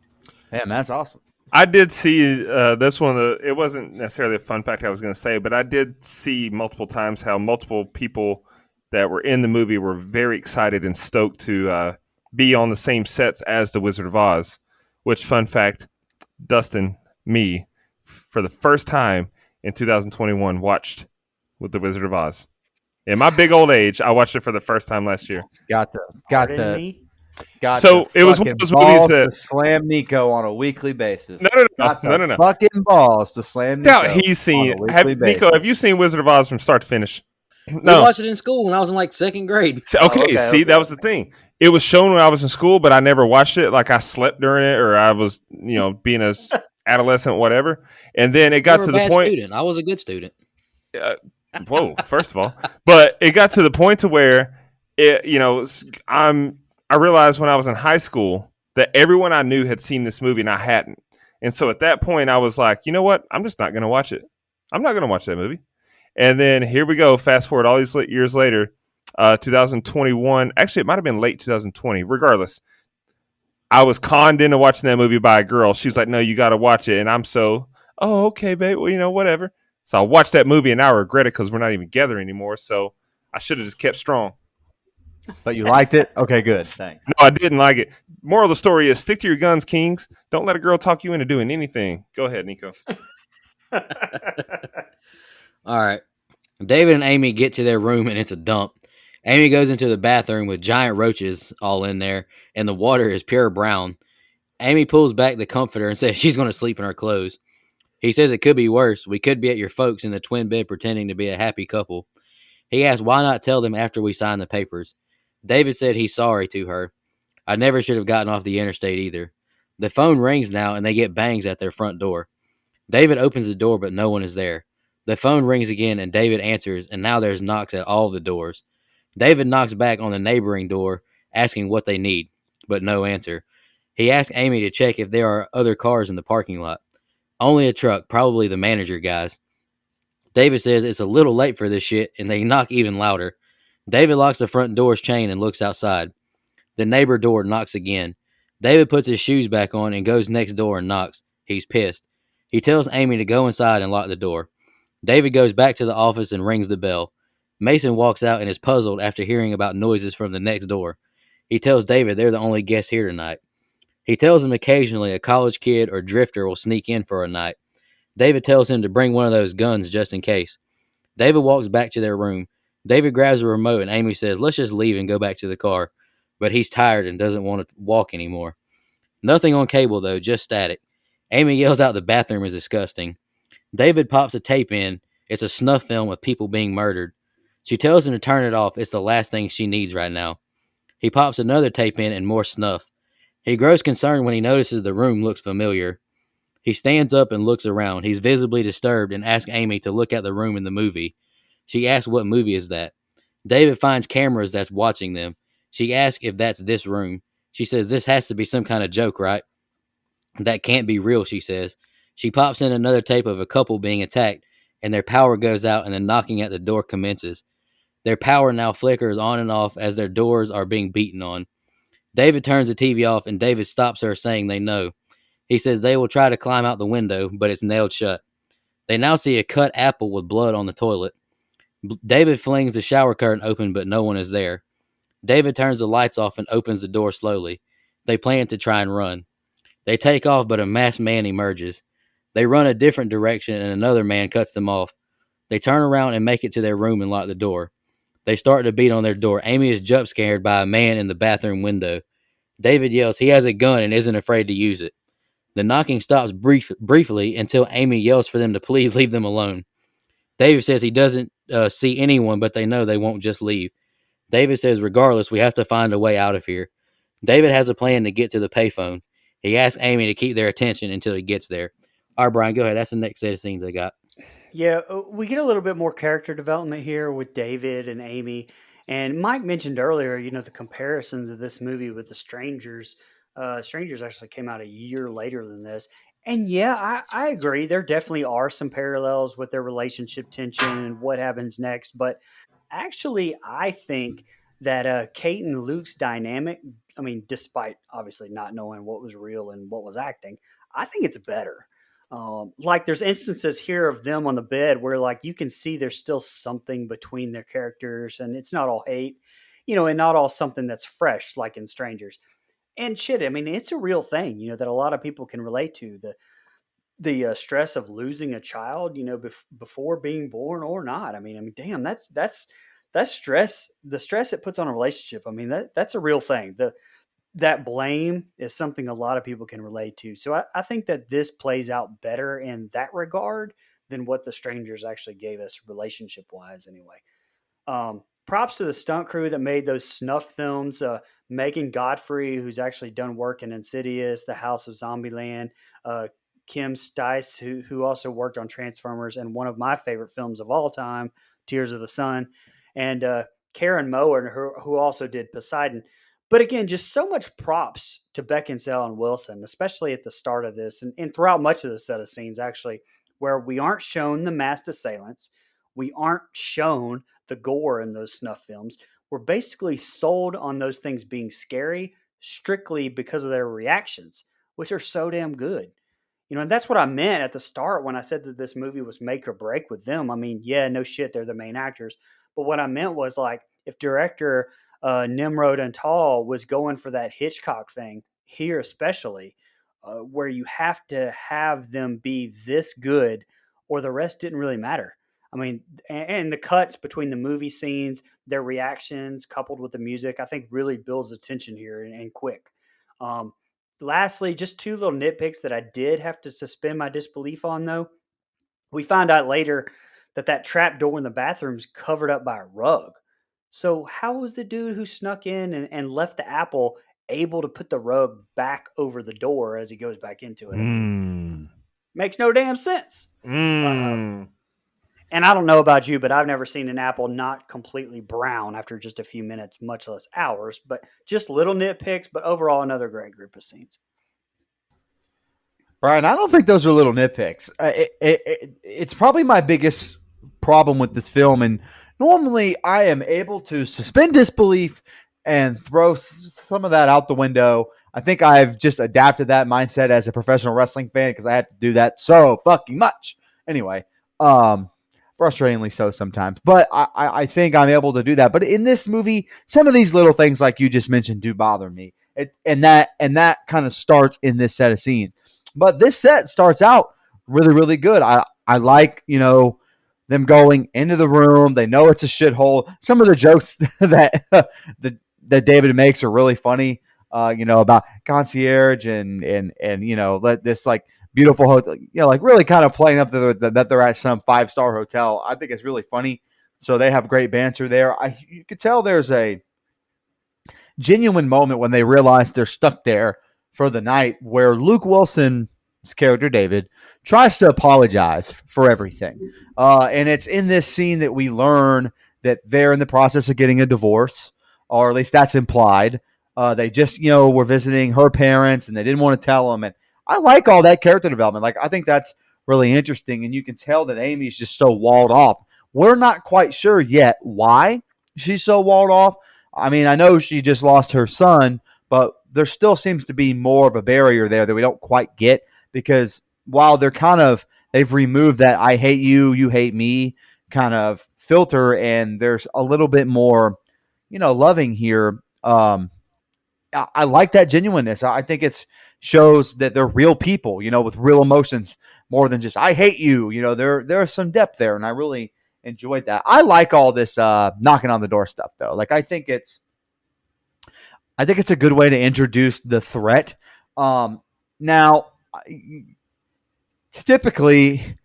S7: Man, that's awesome.
S8: I did see this one. It wasn't necessarily a fun fact I was going to say, but I did see multiple times how multiple people that were in the movie were very excited and stoked to be on the same sets as the Wizard of Oz. Which, fun fact, Dustin, me, for the first time in 2021, watched with the Wizard of Oz. In my big old age, I watched it for the first time last year.
S6: Pardon me?
S8: So it was one of those movies that
S7: to slam Nico on a weekly basis.
S8: No.
S7: Fucking balls to slam Nico.
S8: Now he's seen.
S7: On a weekly basis.
S8: Nico, have you seen Wizard of Oz from start to finish?
S5: No. We watched it in school when I was in like second grade.
S8: Okay, that was the thing. It was shown when I was in school, but I never watched it. Like I slept during it, or I was, being a adolescent, whatever. And then it got to the point.
S5: Student. I was a good student.
S8: Whoa! First of all, but it got to the point to where I realized when I was in high school that everyone I knew had seen this movie and I hadn't. And so at that point, I was like, you know what? I'm just not going to watch it. I'm not going to watch that movie. And then here we go. Fast forward all these years later, 2021. Actually, it might have been late 2020. Regardless, I was conned into watching that movie by a girl. She's like, no, you got to watch it. And I'm okay, babe. Well, whatever. So I watched that movie and now I regret it because we're not even together anymore. So I should have just kept strong.
S7: But you liked it? Okay, good. Thanks.
S8: No, I didn't like it. Moral of the story is stick to your guns, kings. Don't let a girl talk you into doing anything. Go ahead, Nico.
S5: All right. David and Amy get to their room and it's a dump. Amy goes into the bathroom with giant roaches all in there and the water is pure brown. Amy pulls back the comforter and says she's going to sleep in her clothes. He says it could be worse. We could be at your folks in the twin bed pretending to be a happy couple. He asks why not tell them after we sign the papers. David said he's sorry to her. I never should have gotten off the interstate either. The phone rings now and they get bangs at their front door. David opens the door but no one is there. The phone rings again and David answers and now there's knocks at all the doors. David knocks back on the neighboring door asking what they need, but no answer. He asks Amy to check if there are other cars in the parking lot. Only a truck, probably the manager guys. David says it's a little late for this shit, and they knock even louder. David locks the front door's chain and looks outside. The neighbor door knocks again. David puts his shoes back on and goes next door and knocks. He's pissed. He tells Amy to go inside and lock the door. David goes back to the office and rings the bell. Mason walks out and is puzzled after hearing about noises from the next door. He tells David they're the only guests here tonight. He tells him occasionally a college kid or drifter will sneak in for a night. David tells him to bring one of those guns just in case. David walks back to their room. David grabs a remote and Amy says, let's just leave and go back to the car. But he's tired and doesn't want to walk anymore. Nothing on cable though, just static. Amy yells out the bathroom is disgusting. David pops a tape in. It's a snuff film of people being murdered. She tells him to turn it off. It's the last thing she needs right now. He pops another tape in and more snuff. He grows concerned when he notices the room looks familiar. He stands up and looks around. He's visibly disturbed and asks Amy to look at the room in the movie. She asks what movie is that. David finds cameras that's watching them. She asks if that's this room. She says this has to be some kind of joke, right? That can't be real, she says. She pops in another tape of a couple being attacked, and their power goes out and the knocking at the door commences. Their power now flickers on and off as their doors are being beaten on. David turns the TV off and David stops her saying they know. He says they will try to climb out the window, but it's nailed shut. They now see a cut apple with blood on the toilet. David flings the shower curtain open, but no one is there. David turns the lights off and opens the door slowly. They plan to try and run. They take off, but a masked man emerges. They run a different direction and another man cuts them off. They turn around and make it to their room and lock the door. They start to beat on their door. Amy is jump scared by a man in the bathroom window. David yells he has a gun and isn't afraid to use it. The knocking stops briefly until Amy yells for them to please leave them alone. David says he doesn't see anyone, but they know they won't just leave. David says, regardless, we have to find a way out of here. David has a plan to get to the payphone. He asks Amy to keep their attention until he gets there. All right, Brian, go ahead. That's the next set of scenes I got.
S6: Yeah, we get a little bit more character development here with David and Amy. And Mike mentioned earlier, the comparisons of this movie with The Strangers. Strangers actually came out a year later than this. And yeah, I agree. There definitely are some parallels with their relationship tension and what happens next. But actually, I think that Kate and Luke's dynamic, I mean, despite obviously not knowing what was real and what was acting, I think it's better. Like there's instances here of them on the bed where like you can see there's still something between their characters and it's not all hate, and not all something that's fresh like in Strangers. And shit, I mean, it's a real thing, that a lot of people can relate to the stress of losing a child, before being born or not. I mean, damn, that's stress. The stress it puts on a relationship. I mean, that's a real thing. That blame is something a lot of people can relate to. So I think that this plays out better in that regard than what The Strangers actually gave us relationship wise, anyway. Props to the stunt crew that made those snuff films. Megan Godfrey, who's actually done work in Insidious, The House of Zombieland. Kim Stice, who also worked on Transformers and one of my favorite films of all time, Tears of the Sun. And Karen Mower, who also did Poseidon. But again, just so much props to Beckinsale and Wilson, especially at the start of this and throughout much of the set of scenes, actually, where we aren't shown the masked assailants. We aren't shown the gore in those snuff films. We're basically sold on those things being scary strictly because of their reactions, which are so damn good. And that's what I meant at the start when I said that this movie was make or break with them. I mean, yeah, no shit, they're the main actors. But what I meant was like, if director Nimrod and Tall was going for that Hitchcock thing here, especially where you have to have them be this good or the rest didn't really matter. I mean, and the cuts between the movie scenes, their reactions coupled with the music, I think really builds the tension here and quick. Um, Lastly, just two little nitpicks that I did have to suspend my disbelief on, though. We find out later that trap door in the bathroom is covered up by a rug. So how was the dude who snuck in and left the apple able to put the rug back over the door as he goes back into it? I mean, makes no damn sense. And I don't know about you, but I've never seen an apple not completely brown after just a few minutes, much less hours. But just little nitpicks, but overall, another great group of scenes.
S7: Brian, I don't think those are little nitpicks. It's probably my biggest problem with this film. And normally I am able to suspend disbelief and throw some of that out the window. I think I've just adapted that mindset as a professional wrestling fan because I had to do that so fucking much. Anyway, frustratingly so sometimes. But I think I'm able to do that. But in this movie, some of these little things like you just mentioned do bother me. And that kind of starts in this set of scenes. But this set starts out really, really good. I like, them going into the room. They know it's a shithole. Some of the jokes that that David makes are really funny. About concierge and let this like beautiful hotel, like really kind of playing up that they're at some 5-star hotel. I think it's really funny. So they have great banter there. You could tell there's a genuine moment when they realize they're stuck there for the night where Luke Wilson's character, David, tries to apologize for everything. And it's in this scene that we learn that they're in the process of getting a divorce, or at least that's implied. They just, were visiting her parents and they didn't want to tell them. And I like all that character development. Like, I think that's really interesting. And you can tell that Amy's just so walled off. We're not quite sure yet why she's so walled off. I mean, I know she just lost her son, but there still seems to be more of a barrier there that we don't quite get, because while they've removed that I hate you, you hate me kind of filter, and there's a little bit more, loving here. I like that genuineness. I think it shows that they're real people, with real emotions more than just I hate you. There's some depth there, and I really enjoyed that. I like all this knocking on the door stuff, though. Like, I think it's a good way to introduce the threat. Now, typically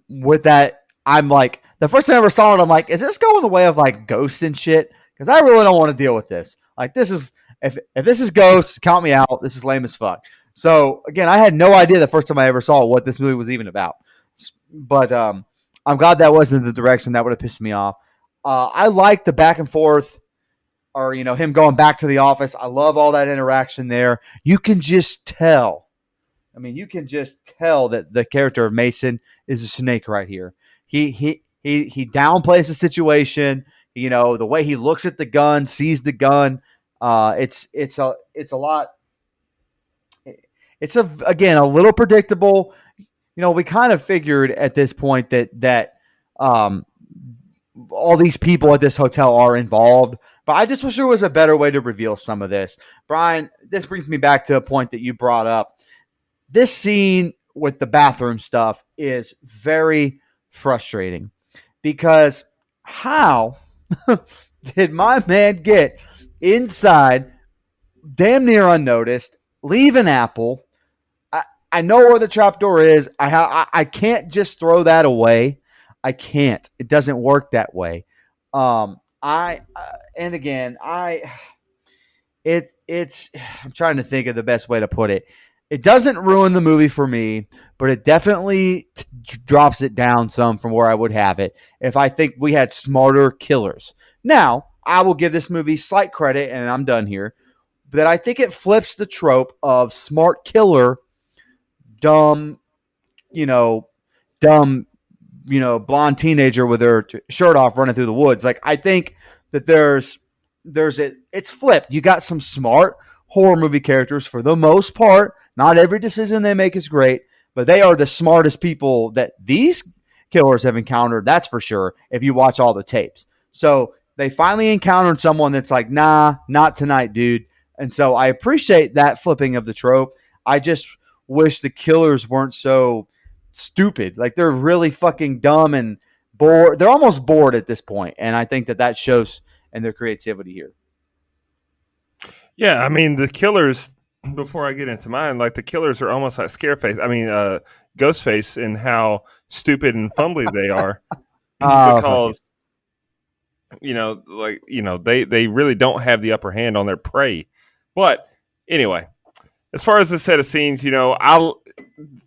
S7: with that, I'm like, the first time I ever saw it, I'm like, is this going the way of like ghosts and shit? Because I really don't want to deal with this. Like, this is if this is ghosts, count me out. This is lame as fuck. So again, I had no idea the first time I ever saw what this movie was even about. But I'm glad that wasn't the direction that would have pissed me off. I like the back and forth, or him going back to the office. I love all that interaction there. You can just tell. I mean, you can just tell that the character of Mason is a snake right here. He downplays the situation. The way he looks at the gun, sees the gun. It's a lot. It's again a little predictable. We kind of figured at this point that all these people at this hotel are involved, but I just wish there was a better way to reveal some of this. Brian, this brings me back to a point that you brought up. This scene with the bathroom stuff is very frustrating because how did my man get inside damn near unnoticed, leave an apple? I know where the trapdoor is. I can't just throw that away. I can't. It doesn't work that way. I'm trying to think of the best way to put it. It doesn't ruin the movie for me, but it definitely drops it down some from where I would have it if I think we had smarter killers. Now, I will give this movie slight credit, and I'm done here, that I think it flips the trope of smart killer, dumb, blonde teenager with her shirt off running through the woods. Like, I think that it's flipped. You got some smart horror movie characters for the most part. Not every decision they make is great, but they are the smartest people that these killers have encountered. That's for sure. If you watch all the tapes. So they finally encountered someone that's like, nah, not tonight, dude. And so I appreciate that flipping of the trope. I just wish the killers weren't so stupid. Like, they're really fucking dumb and bored. They're almost bored at this point. And I think that shows in their creativity here.
S8: Yeah, I mean, the killers, before I get into mine, like the killers are almost like Ghostface in how stupid and fumbly they are. Because, they really don't have the upper hand on their prey. But anyway, as far as the set of scenes, you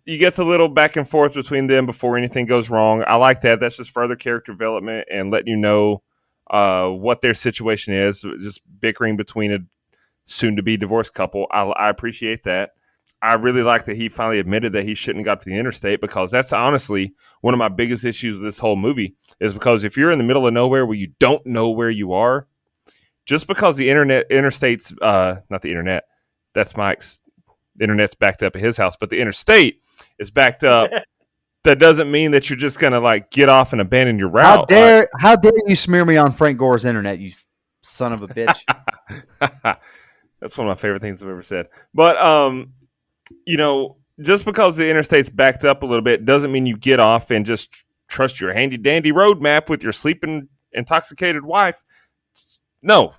S8: get the little back and forth between them before anything goes wrong. I like that. That's just further character development and letting you know what their situation is. Just bickering between a soon-to-be divorced couple. I appreciate that. I really like that he finally admitted that he shouldn't have got to the interstate, because that's honestly one of my biggest issues with this whole movie, is because if you're in the middle of nowhere where you don't know where you are, just because the interstate's not the internet, that's Mike's. The internet's backed up at his house, but the interstate is backed up. That doesn't mean that you're just going to like get off and abandon your route.
S7: How dare you smear me on Frank Gore's internet, you son of a bitch.
S8: That's one of my favorite things I've ever said. But, just because the interstate's backed up a little bit doesn't mean you get off and just trust your handy dandy road map with your sleeping intoxicated wife. No,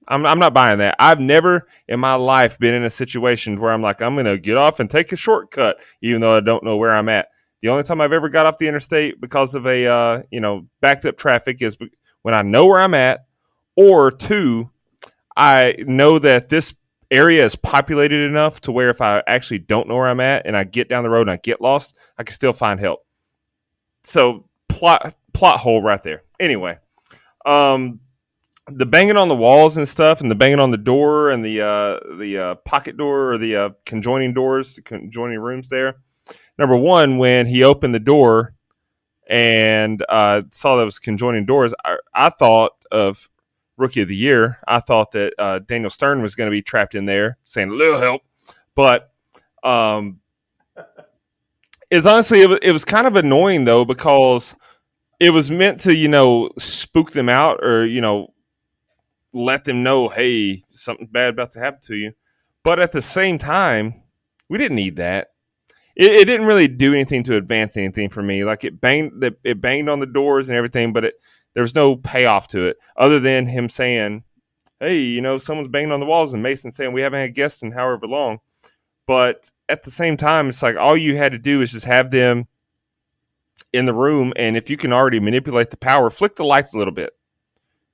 S8: I'm not buying that. I've never in my life been in a situation where I'm like, I'm going to get off and take a shortcut, even though I don't know where I'm at. The only time I've ever got off the interstate because of a, backed up traffic is when I know where I'm at, or two, I know that this area is populated enough to where if I actually don't know where I'm at and I get down the road and I get lost, I can still find help. So plot hole right there. Anyway, the banging on the walls and stuff, and the banging on the door and the pocket door, or the conjoining doors, the conjoining rooms there. Number one, when he opened the door and saw those conjoining doors, I thought of Rookie of the Year. I thought that Daniel Stern was going to be trapped in there saying a little help, but it's honestly it was kind of annoying though, because it was meant to spook them out, or let them know, hey, something bad about to happen to you. But at the same time, we didn't need that. It didn't really do anything to advance anything for me. Like, it banged on the doors and everything, but there was no payoff to it other than him saying, hey, someone's banging on the walls, and Mason saying we haven't had guests in however long. But at the same time, it's like all you had to do is just have them in the room, and if you can already manipulate the power, flick the lights a little bit.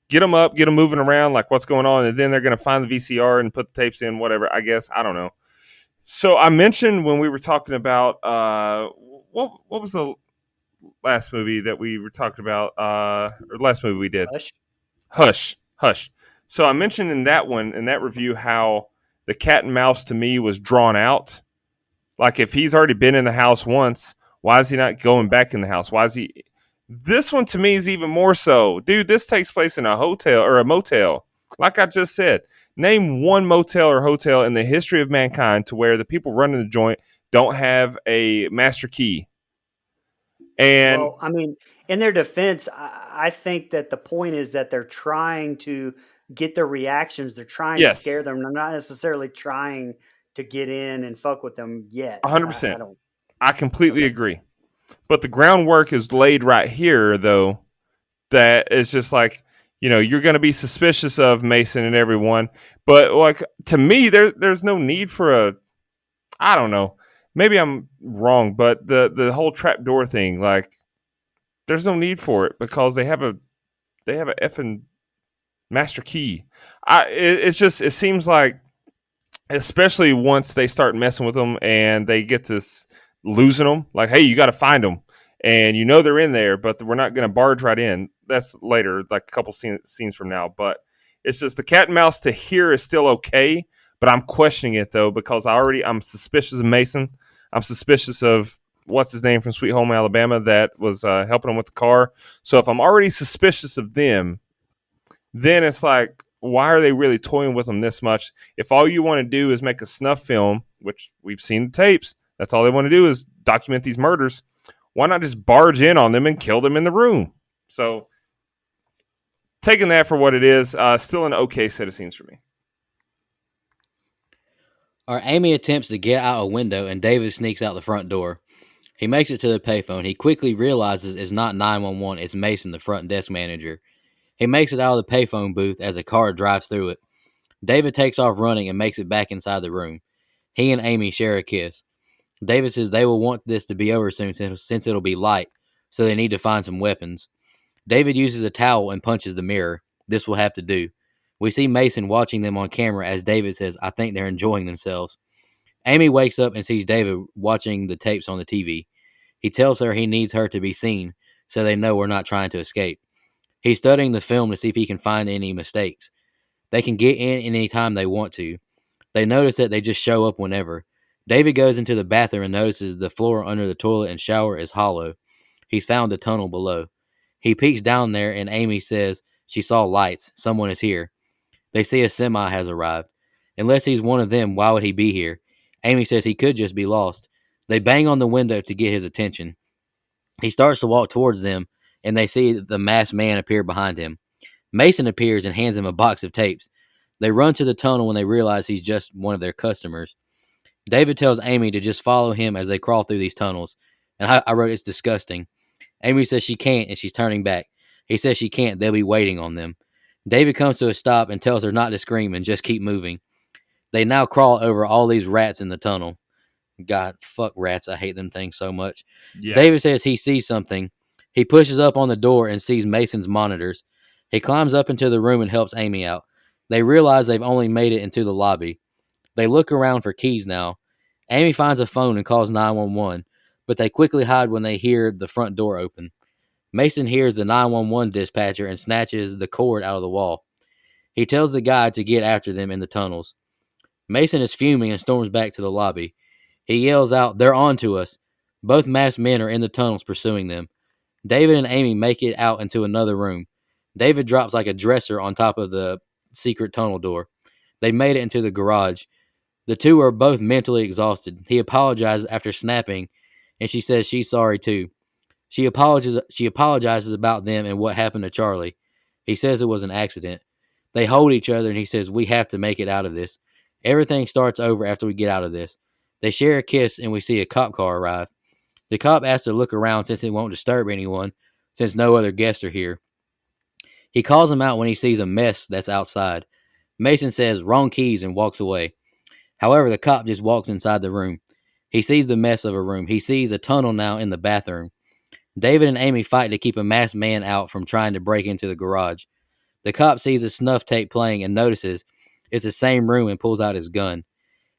S8: Get them up, get them moving around, like what's going on, and then they're going to find the VCR and put the tapes in, whatever, I guess. I don't know. So I mentioned when we were talking about, what was the last movie that we were talking about, or last movie we did? Hush. So I mentioned in that one, in that review, how the cat and mouse to me was drawn out. Like if he's already been in the house once, why is he not going back in the house? Why is he... This one to me is even more so. Dude, this takes place in a hotel or a motel. Like I just said, name one motel or hotel in the history of mankind to where the people running the joint don't have a master key. And
S6: well, I mean, in their defense, I think that the point is that they're trying to get their reactions. They're trying to scare them. They're not necessarily trying to get in and fuck with them yet.
S8: 100%. I completely agree. But the groundwork is laid right here, though, that it's just like, you're going to be suspicious of Mason and everyone. But like to me, there's no need for I don't know. Maybe I'm wrong, but the whole trapdoor thing, like, there's no need for it because they have a effing master key. It seems like, especially once they start messing with them and they get this losing them, like, hey, you got to find them, and they're in there, but we're not going to barge right in. That's later, like a couple scenes from now. But it's just the cat and mouse to here is still okay, but I'm questioning it though because I'm suspicious of Mason. I'm suspicious of what's his name from Sweet Home Alabama that was helping him with the car. So if I'm already suspicious of them, then it's like, why are they really toying with them this much? If all you want to do is make a snuff film, which we've seen the tapes, that's all they want to do is document these murders. Why not just barge in on them and kill them in the room? So taking that for what it is, still an okay set of scenes for me.
S5: Amy attempts to get out a window and David sneaks out the front door. He makes it to the payphone. He quickly realizes it's not 911, it's Mason, the front desk manager. He makes it out of the payphone booth as a car drives through it. David takes off running and makes it back inside the room. He and Amy share a kiss. David says they will want this to be over soon since it'll be light, so they need to find some weapons. David uses a towel and punches the mirror. This will have to do. We see Mason watching them on camera as David says, I think they're enjoying themselves. Amy wakes up and sees David watching the tapes on the TV. He tells her he needs her to be seen, so they know we're not trying to escape. He's studying the film to see if he can find any mistakes. They can get in any time they want to. They notice that they just show up whenever. David goes into the bathroom and notices the floor under the toilet and shower is hollow. He's found a tunnel below. He peeks down there and Amy says she saw lights. Someone is here. They see a semi has arrived. Unless he's one of them, why would he be here? Amy says he could just be lost. They bang on the window to get his attention. He starts to walk towards them, and they see the masked man appear behind him. Mason appears and hands him a box of tapes. They run to the tunnel when they realize he's just one of their customers. David tells Amy to just follow him as they crawl through these tunnels. And I wrote, it's disgusting. Amy says she can't, and she's turning back. He says she can't. They'll be waiting on them. David comes to a stop and tells her not to scream and just keep moving. They now crawl over all these rats in the tunnel. God, fuck rats. I hate them things so much. Yeah. David says he sees something. He pushes up on the door and sees Mason's monitors. He climbs up into the room and helps Amy out. They realize they've only made it into the lobby. They look around for keys now. Amy finds a phone and calls 911, but they quickly hide when they hear the front door open. Mason hears the 911 dispatcher and snatches the cord out of the wall. He tells the guy to get after them in the tunnels. Mason is fuming and storms back to the lobby. He yells out, "They're on to us." Both masked men are in the tunnels pursuing them. David and Amy make it out into another room. David drops like a dresser on top of the secret tunnel door. They made it into the garage. The two are both mentally exhausted. He apologizes after snapping, and she says she's sorry too. She apologizes about them and what happened to Charlie. He says it was an accident. They hold each other, and he says, "We have to make it out of this. Everything starts over after we get out of this." They share a kiss, and we see a cop car arrive. The cop asks to look around since it won't disturb anyone, since no other guests are here. He calls him out when he sees a mess that's outside. Mason says, "Wrong keys," and walks away. However, the cop just walks inside the room. He sees the mess of a room. He sees a tunnel now in the bathroom. David and Amy fight to keep a masked man out from trying to break into the garage. The cop sees a snuff tape playing and notices it's the same room and pulls out his gun.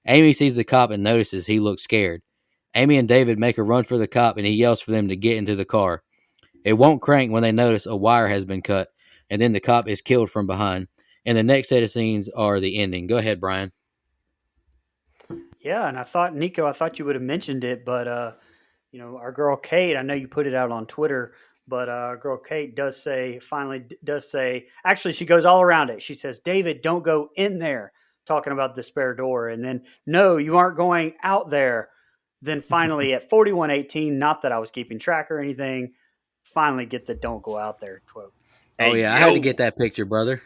S5: Amy sees the cop and notices he looks scared. Amy and David make a run for the cop and he yells for them to get into the car. It won't crank when they notice a wire has been cut, and then the cop is killed from behind. And the next set of scenes are the ending. Go ahead, Brian.
S6: Yeah, and I thought, Nico, I thought you would have mentioned it, but our girl Kate, I know you put it out on Twitter, but our girl Kate does say, actually, she goes all around it. She says, David, don't go in there, talking about the spare door. And then, no, you aren't going out there. Then finally at 41:18, not that I was keeping track or anything, finally get the don't go out there quote.
S5: Oh, yeah, I had to get that picture, brother.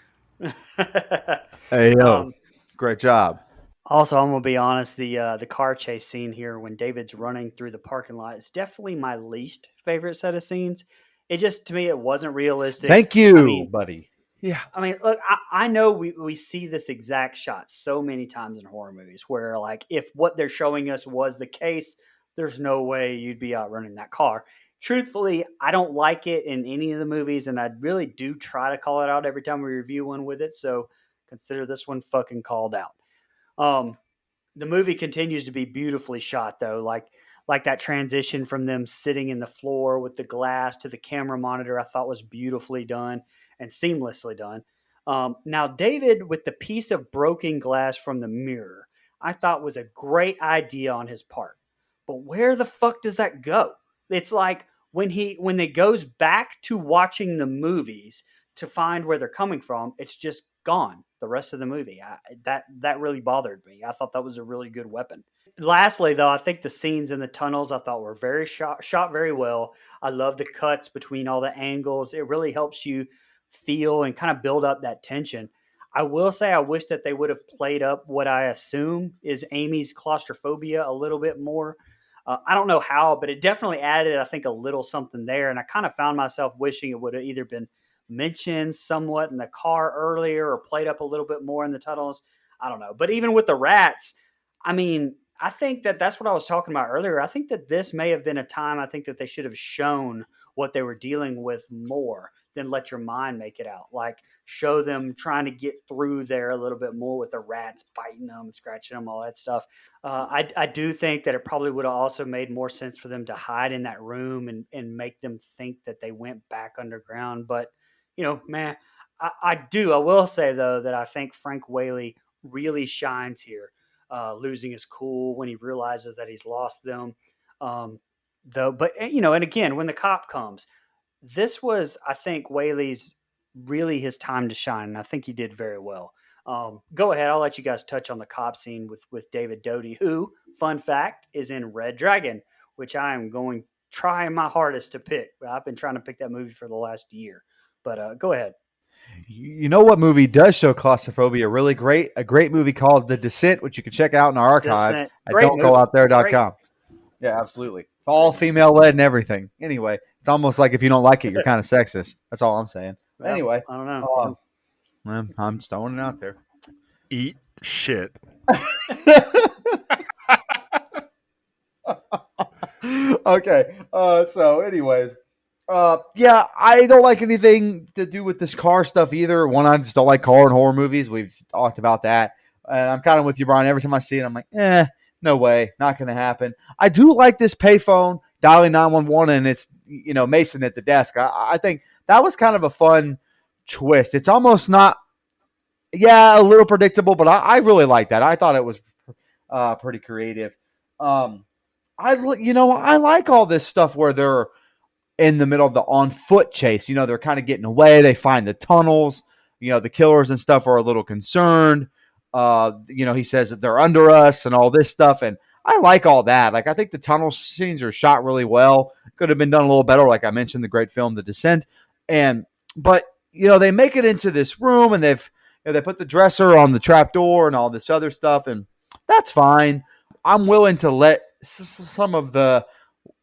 S7: Hey, yo, great job.
S6: Also, I'm gonna be honest. The car chase scene here when David's running through the parking lot is definitely my least favorite set of scenes. It just, to me, it wasn't realistic.
S7: Thank you, buddy.
S8: Yeah.
S6: I mean, look, I know we see this exact shot so many times in horror movies where, like, if what they're showing us was the case, there's no way you'd be outrunning that car. Truthfully, I don't like it in any of the movies, and I really do try to call it out every time we review one with it. So consider this one fucking called out. The movie continues to be beautifully shot, though, like that transition from them sitting in the floor with the glass to the camera monitor. I thought was beautifully done and seamlessly done. Now, David with the piece of broken glass from the mirror, I thought was a great idea on his part. But where the fuck does that go? It's like when they goes back to watching the movies to find where they're coming from, it's just gone the rest of the movie. That really bothered me. I thought that was a really good weapon. Lastly, though, I think the scenes in the tunnels I thought were very shot very well. I love the cuts between all the angles. It really helps you feel and kind of build up that tension. I will say I wish that they would have played up what I assume is Amy's claustrophobia a little bit more. I don't know how, but it definitely added, I think, a little something there. And I kind of found myself wishing it would have either been mentioned somewhat in the car earlier or played up a little bit more in the tunnels. I don't know. But even with the rats, I mean, I think that's what I was talking about earlier. I think that this may have been a time I think that they should have shown what they were dealing with more than let your mind make it out. Like show them trying to get through there a little bit more with the rats biting them, scratching them, all that stuff. I do think that it probably would have also made more sense for them to hide in that room and make them think that they went back underground. But, man, I will say, though, that I think Frank Whaley really shines here, losing his cool when he realizes that he's lost them. And again, when the cop comes, this was, I think, Whaley's really his time to shine. And I think he did very well. Go ahead. I'll let you guys touch on the cop scene with David Doty, who, fun fact, is in Red Dragon, which I am trying my hardest to pick. I've been trying to pick that movie for the last year. But go ahead.
S7: You know what movie does show claustrophobia really great? A great movie called The Descent, which you can check out in our archives at don'tgooutthere.com. Yeah, absolutely. All female led and everything. Anyway, it's almost like if you don't like it, you're kind of sexist. That's all I'm saying.
S6: Well,
S7: anyway,
S6: I don't know.
S7: I'm just throwing it out there.
S8: Eat shit.
S7: Okay. So anyways, yeah, I don't like anything to do with this car stuff either. One, I just don't like car and horror movies. We've talked about that. And I'm kind of with you, Brian. Every time I see it, I'm like, no way, not going to happen. I do like this payphone dialing 911 and it's, Mason at the desk. I think that was kind of a fun twist. It's almost not, a little predictable, but I really like that. I thought it was pretty creative. I like all this stuff where they're in the middle of the on foot chase. They're kind of getting away. They find the tunnels. The killers and stuff are a little concerned. He says that they're under us and all this stuff. And I like all that. Like, I think the tunnel scenes are shot really well. Could have been done a little better. Like I mentioned, the great film, The Descent. But they make it into this room and they put the dresser on the trap door and all this other stuff. And that's fine. I'm willing to let some of the,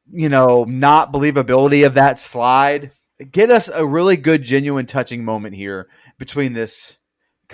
S7: not believability of that slide. Get us a really good, genuine, touching moment here between this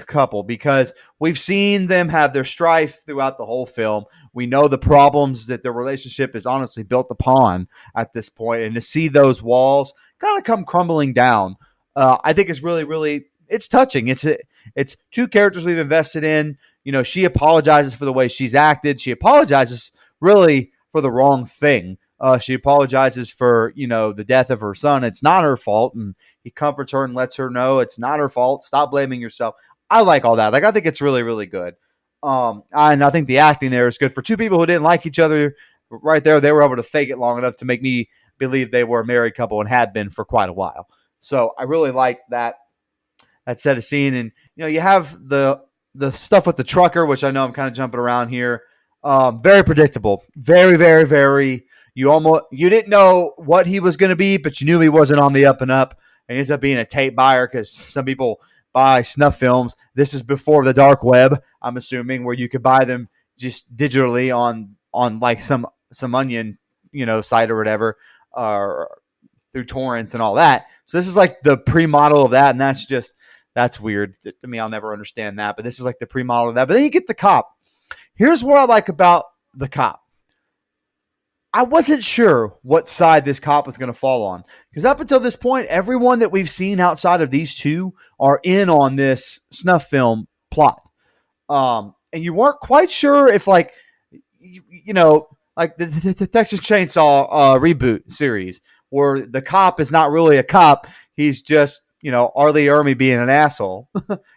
S7: couple because we've seen them have their strife throughout the whole film. We know the problems that their relationship is honestly built upon at this point, and to see those walls kind of come crumbling down, I think is really, really, it's touching. It's two characters we've invested in. She apologizes for the way she's acted. She apologizes really for the wrong thing. She apologizes for, the death of her son. It's not her fault. And he comforts her and lets her know it's not her fault. Stop blaming yourself. I like all that. I think it's really, really good. And I think the acting there is good for two people who didn't like each other right there. They were able to fake it long enough to make me believe they were a married couple and had been for quite a while. So I really liked that set of scene. And, you have the stuff with the trucker, which I know I'm kind of jumping around here. Very predictable. Very, very, very. You didn't know what he was going to be, but you knew he wasn't on the up and up. And he ends up being a tape buyer because some people buy snuff films. This is before the dark web, I'm assuming, where you could buy them just digitally on like some onion, site or whatever, or through torrents and all that. So this is like the pre-model of that, and that's weird to me. I'll never understand that, but this is like the pre-model of that. But then you get the cop. Here's what I like about the cop. I wasn't sure what side this cop was going to fall on because up until this point, everyone that we've seen outside of these two are in on this snuff film plot. And you weren't quite sure if like the Texas Chainsaw reboot series where the cop is not really a cop. He's just, R. Lee Ermey being an asshole.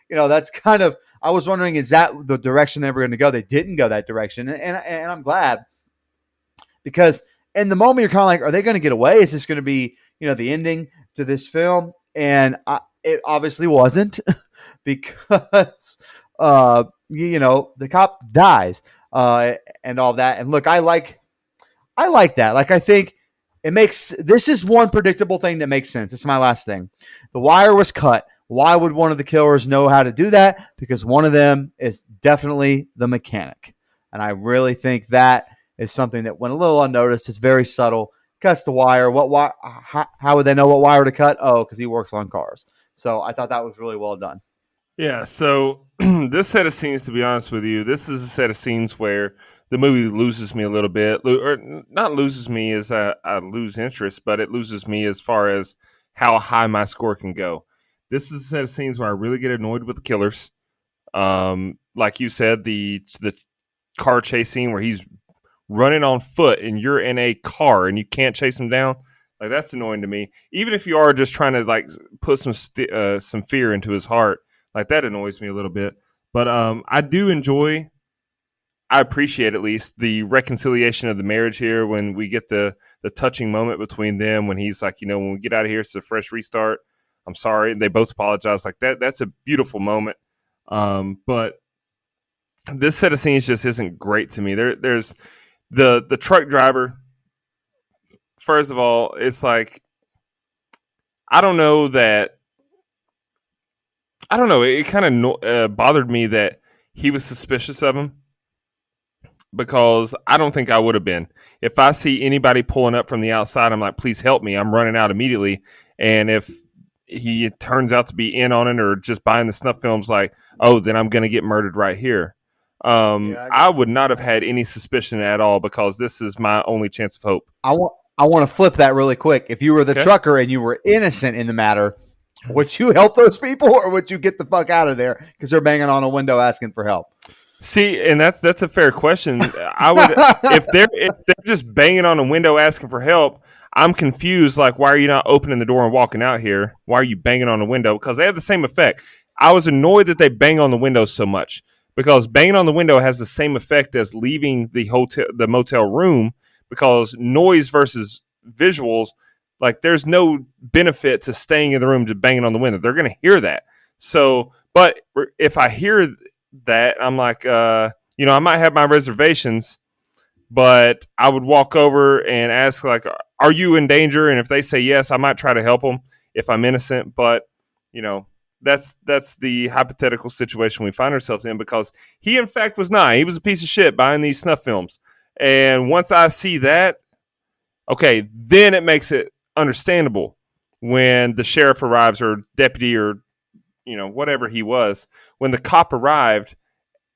S7: That's kind of, I was wondering, is that the direction they were going to go? They didn't go that direction. And I'm glad. Because in the moment, you're kind of like, are they going to get away? Is this going to be, the ending to this film? And it obviously wasn't because, the cop dies and all that. And look, I like that. Like, I think this is one predictable thing that makes sense. This is my last thing. The wire was cut. Why would one of the killers know how to do that? Because one of them is definitely the mechanic. And I really think that is something that went a little unnoticed. It's very subtle. Cuts the wire. How would they know what wire to cut? Oh, because he works on cars. So I thought that was really well done.
S8: Yeah, so this set of scenes, to be honest with you, this is a set of scenes where the movie loses me a little bit. Or not loses me as I lose interest, but it loses me as far as how high my score can go. This is a set of scenes where I really get annoyed with the killers. Like you said, the car chase scene where he's running on foot and you're in a car and you can't chase him down. Like, that's annoying to me. Even if you are just trying to like put some fear into his heart, like that annoys me a little bit. But I appreciate at least the reconciliation of the marriage here when we get the touching moment between them when he's like, when we get out of here, it's a fresh restart. I'm sorry. And they both apologize like that. That's a beautiful moment. But this set of scenes just isn't great to me. There's the truck driver. First of all, it's like, I don't know. It kind of bothered me that he was suspicious of him because I don't think I would have been. If I see anybody pulling up from the outside, I'm like, please help me. I'm running out immediately. And if he turns out to be in on it or just buying the snuff films, like, oh, then I'm going to get murdered right here. I would not have had any suspicion at all because this is my only chance of hope.
S7: I want to flip that really quick. If you were the trucker and you were innocent in the matter, would you help those people or would you get the fuck out of there because they're banging on a window asking for help?
S8: See, and that's a fair question. I would if they're just banging on a window asking for help. I'm confused. Like, why are you not opening the door and walking out here? Why are you banging on the window? Because they have the same effect. I was annoyed that they bang on the window so much because banging on the window has the same effect as leaving the motel room. Because noise versus visuals, like there's no benefit to staying in the room to banging on the window. They're going to hear that. So, but if I hear that, I'm like, I might have my reservations, but I would walk over and ask, like, are you in danger? And if they say yes, I might try to help them if I'm innocent. But, that's the hypothetical situation we find ourselves in because he, in fact, was not. He was a piece of shit buying these snuff films. And once I see that, okay, then it makes it understandable when the sheriff arrives or deputy or, whatever he was. When the cop arrived,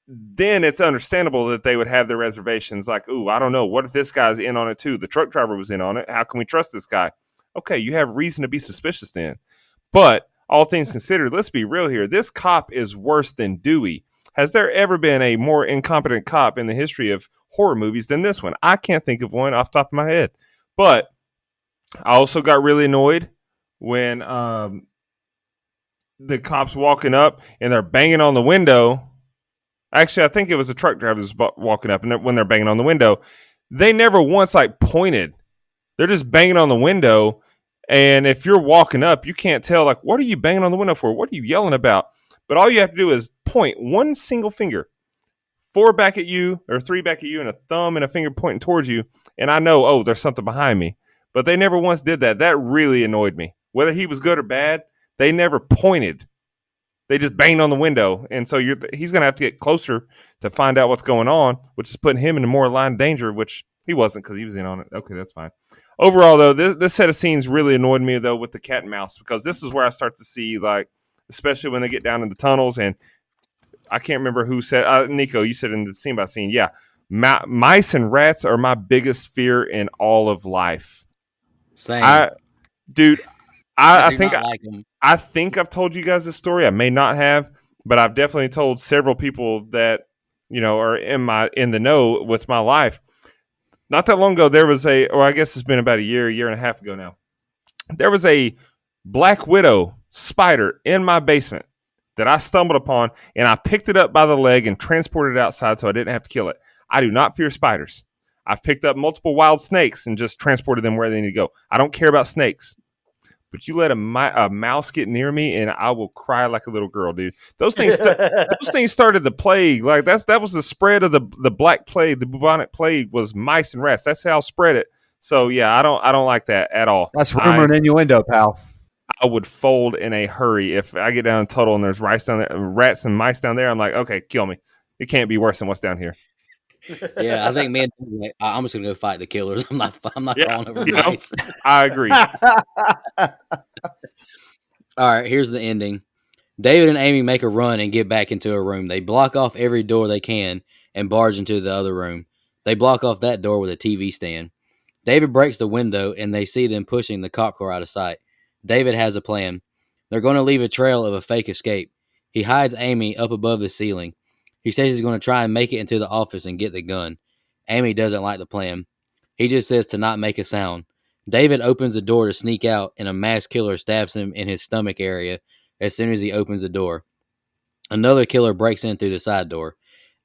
S8: then it's understandable that they would have their reservations. Like, ooh, I don't know. What if this guy's in on it too? The truck driver was in on it. How can we trust this guy? Okay, you have reason to be suspicious then. But all things considered, let's be real here. This cop is worse than Dewey. Has there ever been a more incompetent cop in the history of horror movies than this one? I can't think of one off the top of my head. But I also got really annoyed when the cops walking up and they're banging on the window. Actually, I think it was a truck driver that's walking up, and when they're banging on the window, they never once pointed. They're just banging on the window, and if you're walking up, you can't tell, what are you banging on the window for? What are you yelling about? But all you have to do is point one single finger, 4 back at you, or 3 back at you, and a thumb and a finger pointing towards you, and I know, oh, there's something behind me. But they never once did that. That really annoyed me. Whether he was good or bad, they never pointed. They just banged on the window, and so he's going to have to get closer to find out what's going on, which is putting him into more line of danger, which he wasn't because he was in on it. Okay, that's fine. Overall, though, this set of scenes really annoyed me, though, with the cat and mouse, because this is where I start to see, especially when they get down in the tunnels, and I can't remember who said, Nico, you said in the scene by scene, yeah, mice and rats are my biggest fear in all of life.
S5: Same.
S8: I think
S5: like them.
S8: I think I've told you guys this story. I may not have, but I've definitely told several people that, are in the know with my life. Not that long ago, there was I guess it's been about a year and a half ago now. There was a black widow spider in my basement that I stumbled upon, and I picked it up by the leg and transported it outside so I didn't have to kill it. I do not fear spiders. I've picked up multiple wild snakes and just transported them where they need to go. I don't care about snakes. But you let a mouse get near me, and I will cry like a little girl, dude. Those things started the plague. That was the spread of the Black Plague. The bubonic plague was mice and rats. That's how it spread it. So yeah, I don't like that at all.
S7: That's rumor and innuendo, pal.
S8: I would fold in a hurry if I get down in Tuttle and there's rats and mice down there. I'm like, okay, kill me. It can't be worse than what's down here.
S5: Yeah, I think I'm just gonna go fight the killers. I'm not calling over mice.
S8: I agree.
S5: All right, here's the ending. David and Amy make a run and get back into a room. They block off every door they can and barge into the other room. They block off that door with a TV stand. David breaks the window and they see them pushing the cop car out of sight. David has a plan. They're going to leave a trail of a fake escape. He hides Amy up above the ceiling. He says he's going to try and make it into the office and get the gun. Amy doesn't like the plan. He just says to not make a sound. David opens the door to sneak out, and a masked killer stabs him in his stomach area as soon as he opens the door. Another killer breaks in through the side door.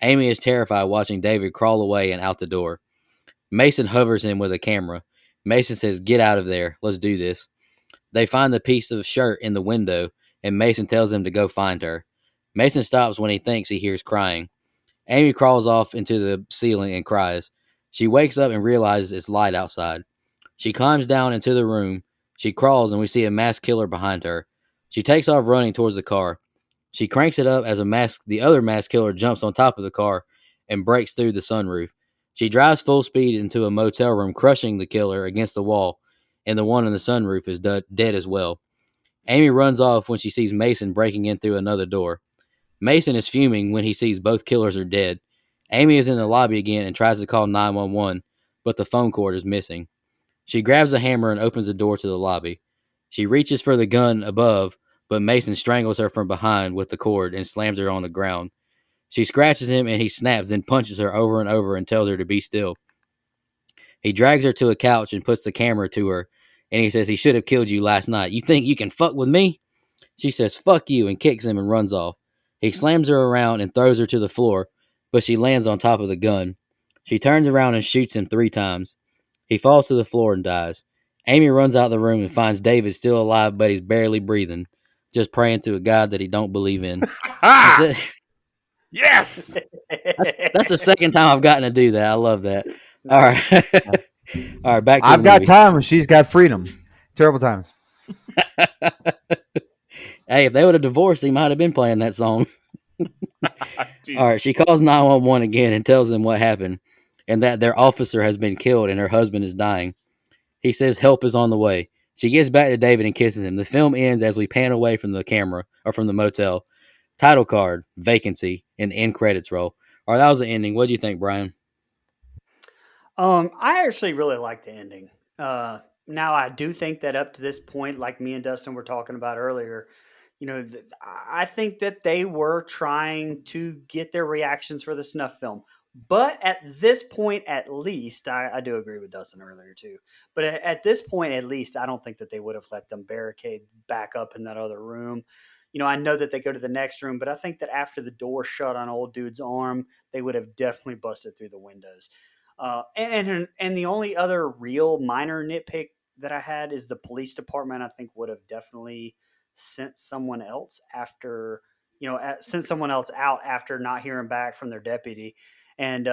S5: Amy is terrified watching David crawl away and out the door. Mason hovers him with a camera. Mason says, "Get out of there. Let's do this." They find the piece of shirt in the window, and Mason tells them to go find her. Mason stops when he thinks he hears crying. Amy crawls off into the ceiling and cries. She wakes up and realizes it's light outside. She climbs down into the room. She crawls, and we see a masked killer behind her. She takes off running towards the car. She cranks it up as the other masked killer jumps on top of the car and breaks through the sunroof. She drives full speed into a motel room, crushing the killer against the wall, and the one in the sunroof is dead as well. Amy runs off when she sees Mason breaking in through another door. Mason is fuming when he sees both killers are dead. Amy is in the lobby again and tries to call 911, but the phone cord is missing. She grabs a hammer and opens the door to the lobby. She reaches for the gun above, but Mason strangles her from behind with the cord and slams her on the ground. She scratches him and he snaps, then punches her over and over and tells her to be still. He drags her to a couch and puts the camera to her, and he says he should have killed you last night. You think you can fuck with me? She says, "Fuck you," and kicks him and runs off. He slams her around and throws her to the floor, but she lands on top of the gun. She turns around and shoots him 3 times. He falls to the floor and dies. Amy runs out the room and finds David still alive, but he's barely breathing, just praying to a God that he don't believe in.
S8: Yes!
S5: That's the second time I've gotten to do that. I love that. All right. All right, back to
S7: I've got time and she's got freedom. Terrible times.
S5: Hey, if they would have divorced, he might have been playing that song. All right, she calls 911 again and tells them what happened and that their officer has been killed and her husband is dying. He says help is on the way. She gets back to David and kisses him. The film ends as we pan away from the camera or from the motel. Title card, Vacancy, and the end credits roll. All right, that was the ending. What do you think, Brian?
S6: I actually really like the ending. Now I do think that up to this point, like me and Dustin were talking about earlier, I think that they were trying to get their reactions for the snuff film. But at this point, at least, I do agree with Dustin earlier too. But at this point, at least, I don't think that they would have let them barricade back up in that other room. I know that they go to the next room, but I think that after the door shut on old dude's arm, they would have definitely busted through the windows. And the only other real minor nitpick that I had is the police department. I think would have definitely sent someone else after sent someone else out after not hearing back from their deputy. And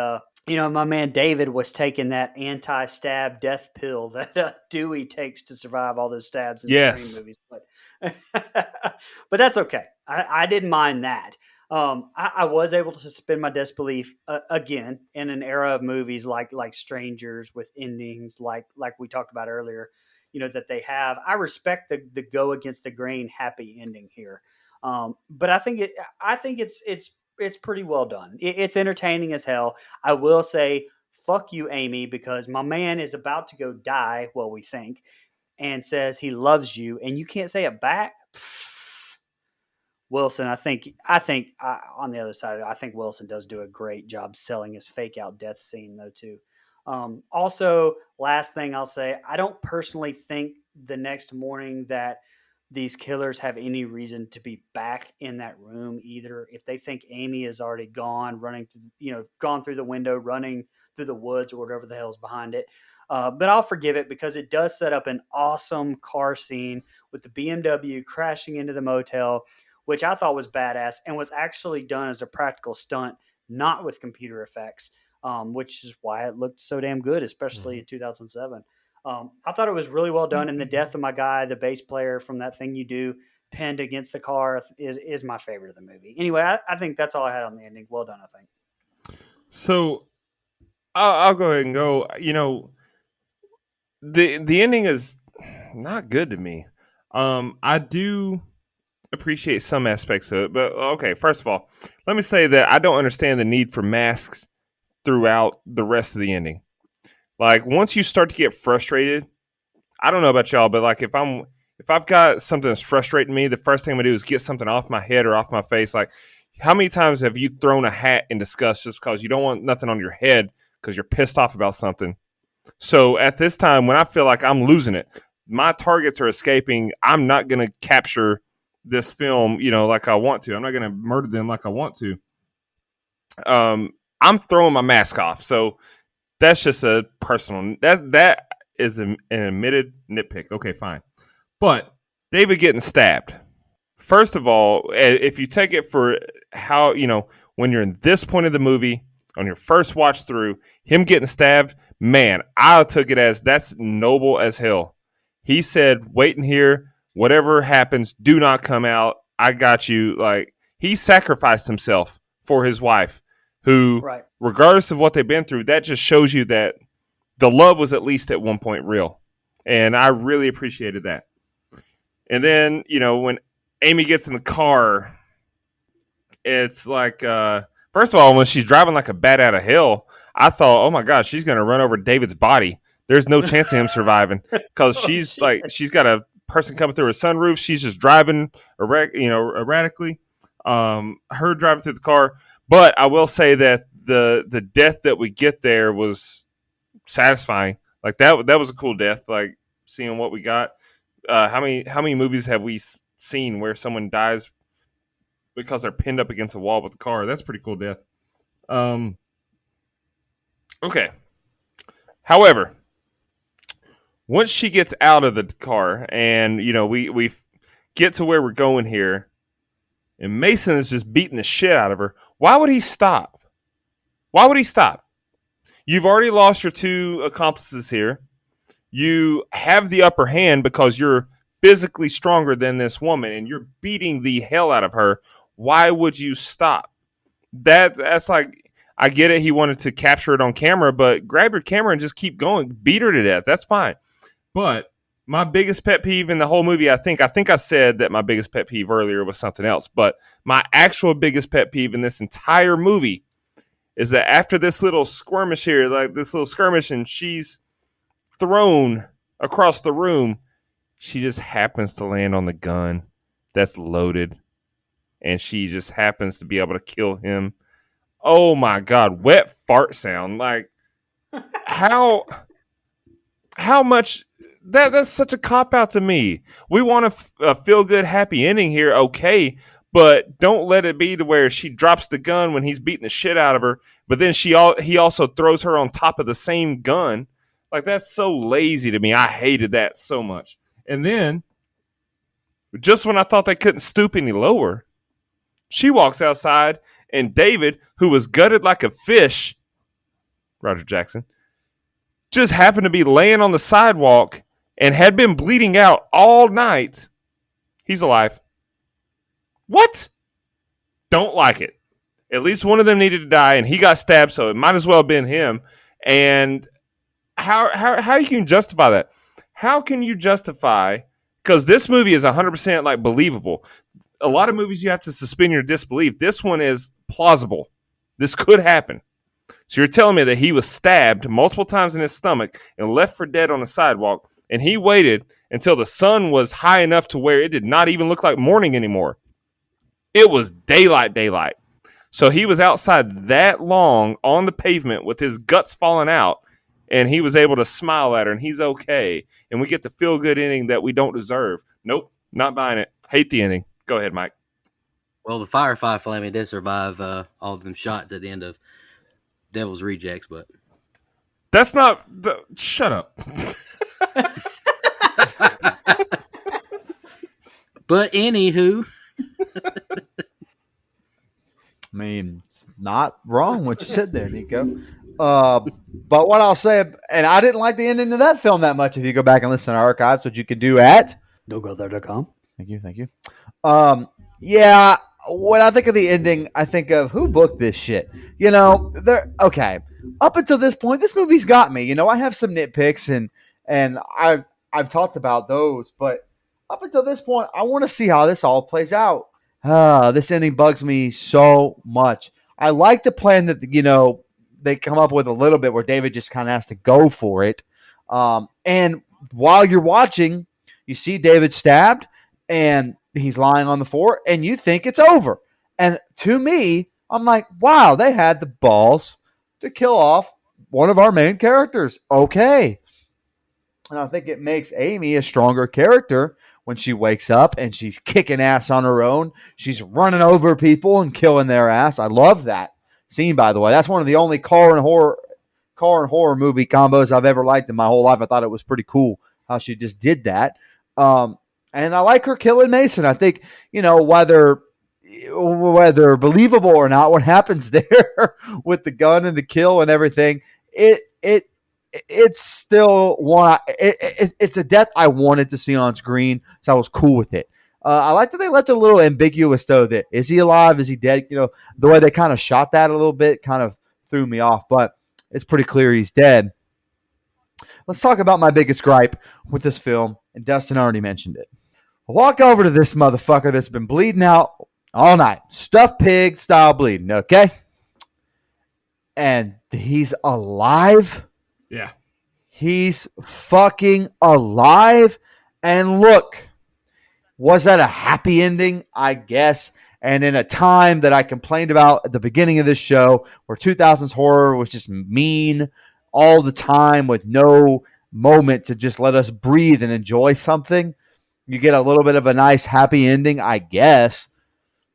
S6: my man David was taking that anti-stab death pill that Dewey takes to survive all those stabs in Scream movies. But that's okay. I didn't mind that. I was able to suspend my disbelief again in an era of movies like Strangers with endings like we talked about earlier. That they have. I respect the go against the grain happy ending here, but I think it's pretty well done. It's entertaining as hell. I will say, fuck you, Amy, because my man is about to go die. Well, we think, and says he loves you, and you can't say it back. Wilson, I think on the other side, I think Wilson does do a great job selling his fake out death scene though too. Also, last thing I'll say, I don't personally think the next morning that these killers have any reason to be back in that room either. If they think Amy is already gone, gone through the window, running through the woods or whatever the hell's behind it. But I'll forgive it because it does set up an awesome car scene with the BMW crashing into the motel, which I thought was badass and was actually done as a practical stunt, not with computer effects, which is why it looked so damn good, especially in 2007. I thought it was really well done, and the death of my guy, the bass player from That Thing You Do, pinned against the car, is my favorite of the movie. Anyway, I think that's all I had on the ending. Well done, I think.
S8: So I'll go ahead and go. The ending is not good to me. I do appreciate some aspects of it, but okay. First of all, let me say that I don't understand the need for masks throughout the rest of the ending. Like once you start to get frustrated, I don't know about y'all, but like if I've got something that's frustrating me, the first thing I'm gonna do is get something off my head or off my face. Like how many times have you thrown a hat in disgust just because you don't want nothing on your head because you're pissed off about something? So at this time, when I feel like I'm losing it, my targets are escaping. I'm not gonna capture this film, like I want to. I'm not gonna murder them like I want to. I'm throwing my mask off. So that's just a personal. That is an admitted nitpick. Okay, fine. But David getting stabbed. First of all, if you take it for how when you're in this point of the movie on your first watch through, him getting stabbed, man, I took it as that's noble as hell. He said, "Wait in here. Whatever happens, do not come out. I got you." Like he sacrificed himself for his wife, who,
S6: Right.
S8: regardless of what they've been through, that just shows you that the love was at least at one point real. And I really appreciated that. And then, when Amy gets in the car, it's like, first of all, when she's driving like a bat out of hell, I thought, oh my God, she's going to run over David's body. There's no chance of him surviving because she's got a person coming through her sunroof. She's just driving, erratically. Her driving through the car. But I will say that the death that we get there was satisfying. Like that was a cool death. Like seeing what we got. How many movies have we seen where someone dies because they're pinned up against a wall with the car? That's a pretty cool death. Okay. However, once she gets out of the car and we get to where we're going here, and Mason is just beating the shit out of her. Why would he stop? Why would he stop? You've already lost your two accomplices here. You have the upper hand because you're physically stronger than this woman and you're beating the hell out of her. Why would you stop? That's like, I get it. He wanted to capture it on camera, but grab your camera and just keep going. Beat her to death. That's fine. But My biggest pet peeve in the whole movie, I think I said that my biggest pet peeve earlier was something else, but my actual biggest pet peeve in this entire movie is that after this little skirmish here, like this little skirmish, and she's thrown across the room, she just happens to land on the gun that's loaded, and she just happens to be able to kill him. Oh my God, wet fart sound. Like, how much... That's such a cop-out to me. We want a feel-good, happy ending here, okay, but don't let it be to where she drops the gun when he's beating the shit out of her, but then he also throws her on top of the same gun. Like, that's so lazy to me. I hated that so much. And then, just when I thought they couldn't stoop any lower, she walks outside, and David, who was gutted like a fish, Roger Jackson, just happened to be laying on the sidewalk and had been bleeding out all night. He's alive. What? Don't like it. At least one of them needed to die, and he got stabbed, so it might as well have been him. And how you can justify that? How can you justify... Because this movie is 100% like believable. A lot of movies you have to suspend your disbelief. This one is plausible. This could happen. So you're telling me that he was stabbed multiple times in his stomach and left for dead on the sidewalk, and he waited until the sun was high enough to where it did not even look like morning anymore. It was daylight. So he was outside that long on the pavement with his guts falling out, and he was able to smile at her, and he's okay. And we get the feel-good ending that we don't deserve. Nope, not buying it. Hate the ending. Go ahead, Mike.
S5: Well, the Firefly family did survive all of them shots at the end of Devil's Rejects, but
S8: that's not... Shut up.
S5: But anywho...
S7: I mean, it's not wrong what you said there, Nico. But what I'll say, and I didn't like the ending of that film that much. If you go back and listen to our archives, which you can do at
S6: Don'tGoThere.com.
S7: Thank you. Yeah, when I think of the ending, I think of who booked this shit. You know, okay. Up until this point, this movie's got me. You know, I have some nitpicks, and I've talked about those, but up until this point, I want to see how this all plays out. This ending bugs me so much. I like the plan that, you know, they come up with a little bit where David just kind of has to go for it. And while you're watching, you see David stabbed and he's lying on the floor and you think it's over. And to me, I'm like, wow, they had the balls to kill off one of our main characters. Okay. And I think it makes Amy a stronger character when she wakes up and she's kicking ass on her own. She's running over people and killing their ass. I love that scene, by the way. That's one of the only car and horror movie combos I've ever liked in my whole life. I thought it was pretty cool how she just did that. And I like her killing Mason. I think, you know, whether believable or not, what happens there with the gun and the kill and everything, it's still one. It's a death I wanted to see on screen, so I was cool with it. I like that they left it a little ambiguous, though. That is he alive? Is he dead? You know, the way they kind of shot that a little bit kind of threw me off, but it's pretty clear he's dead. Let's talk about my biggest gripe with this film, and Dustin already mentioned it. I walk over to this motherfucker that's been bleeding out all night, stuffed pig style bleeding. Okay, and he's alive.
S8: Yeah.
S7: He's fucking alive. And look, was that a happy ending? I guess. And in a time that I complained about at the beginning of this show, where 2000s horror was just mean all the time with no moment to just let us breathe and enjoy something, you get a little bit of a nice happy ending, I guess,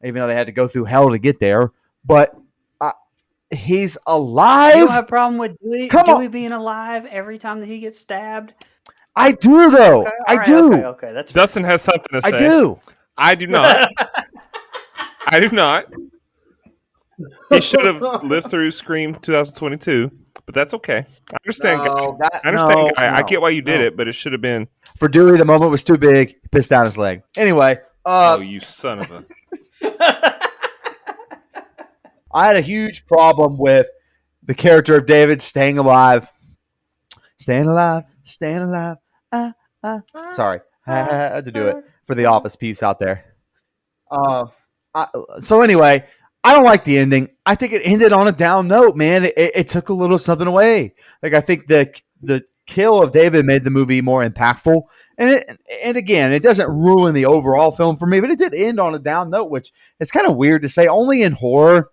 S7: even though they had to go through hell to get there. But he's alive.
S6: You don't have a problem with Dewey being alive every time that he gets stabbed?
S7: I do, though.
S6: Okay,
S7: I
S6: right,
S7: do.
S6: Okay, that's
S8: Dustin has something to say.
S7: I do.
S8: I do not. I do not. He should have lived through Scream 2022, but that's okay. I understand, guy. I get why you did it, but it should have been...
S7: For Dewey, the moment was too big. He pissed down his leg. Anyway.
S8: Oh, you son of a...
S7: I had a huge problem with the character of David staying alive. Staying alive. Sorry, I had to do it for the Office peeps out there. Uh, so anyway, I don't like the ending. I think it ended on a down note, man. It took a little something away. Like I think the kill of David made the movie more impactful. And again, it doesn't ruin the overall film for me, but it did end on a down note, which is kind of weird to say. Only in horror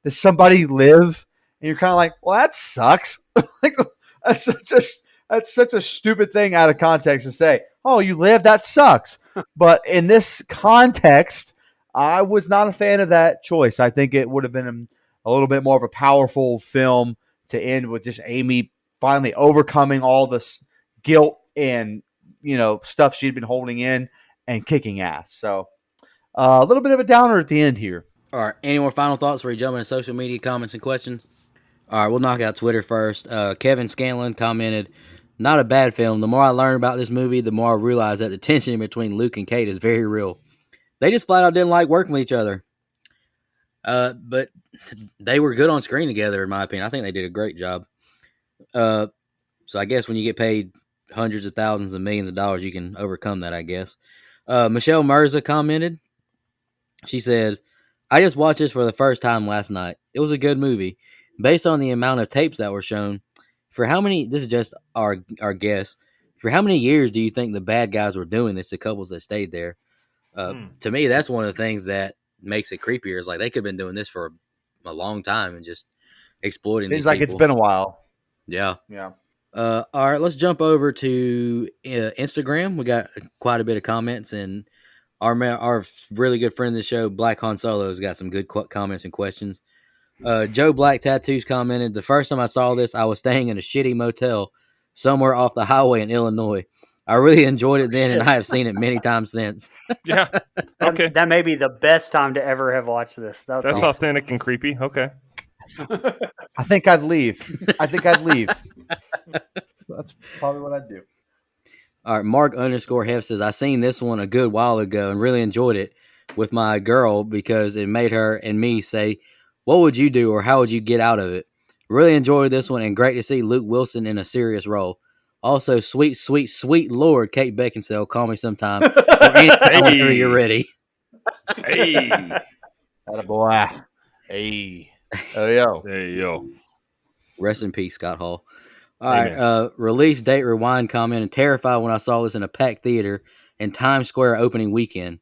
S7: does somebody live, and you're kind of like, well, that sucks. Like that's such a stupid thing out of context to say. Oh, you live? That sucks. But in this context, I was not a fan of that choice. I think it would have been a little bit more of a powerful film to end with just Amy finally overcoming all this guilt and stuff she'd been holding in and kicking ass. So a little bit of a downer at the end here.
S5: All right. Any more final thoughts before we jump into social media comments and questions? All right, we'll knock out Twitter first. Kevin Scanlon commented, "Not a bad film. The more I learn about this movie, the more I realize that the tension between Luke and Kate is very real. They just flat out didn't like working with each other. But they were good on screen together, in my opinion. I think they did a great job. So I guess when you get paid hundreds of thousands and millions of dollars, you can overcome that, I guess." Michelle Mirza commented. She said, "I just watched this for the first time last night. It was a good movie. Based on the amount of tapes that were shown, for how many, this is just our guess, for how many years do you think the bad guys were doing this to couples that stayed there?" To me, that's one of the things that makes it creepier is like they could have been doing this for a long time and just exploiting
S7: Seems
S5: these
S7: like
S5: people.
S7: it's been a while.
S5: Yeah.
S7: Yeah.
S5: All right, let's jump over to Instagram. We got quite a bit of comments, and our really good friend of the show, Black Han Solo, has got some good comments and questions. Joe Black Tattoos commented, "The first time I saw this, I was staying in a shitty motel somewhere off the highway in Illinois. I really enjoyed it then, and I have seen it many times since."
S8: Yeah. Okay.
S6: That may be the best time to ever have watched this.
S8: That's
S6: awesome.
S8: authentic and creepy. Okay.
S7: I think I'd leave. That's probably what I'd do.
S5: All right, Mark_Hef says, "I seen this one a good while ago and really enjoyed it with my girl because it made her and me say, what would you do or how would you get out of it? Really enjoyed this one and great to see Luke Wilson in a serious role. Also, sweet, sweet, sweet Lord, Kate Beckinsale, call me sometime whenever you're ready."
S8: Hey.
S7: Attaboy.
S8: Hey.
S7: Oh, yo.
S8: There you go.
S5: Rest in peace, Scott Hall. All right, release date rewind comment, and terrified when I saw this in a packed theater in Times Square opening weekend.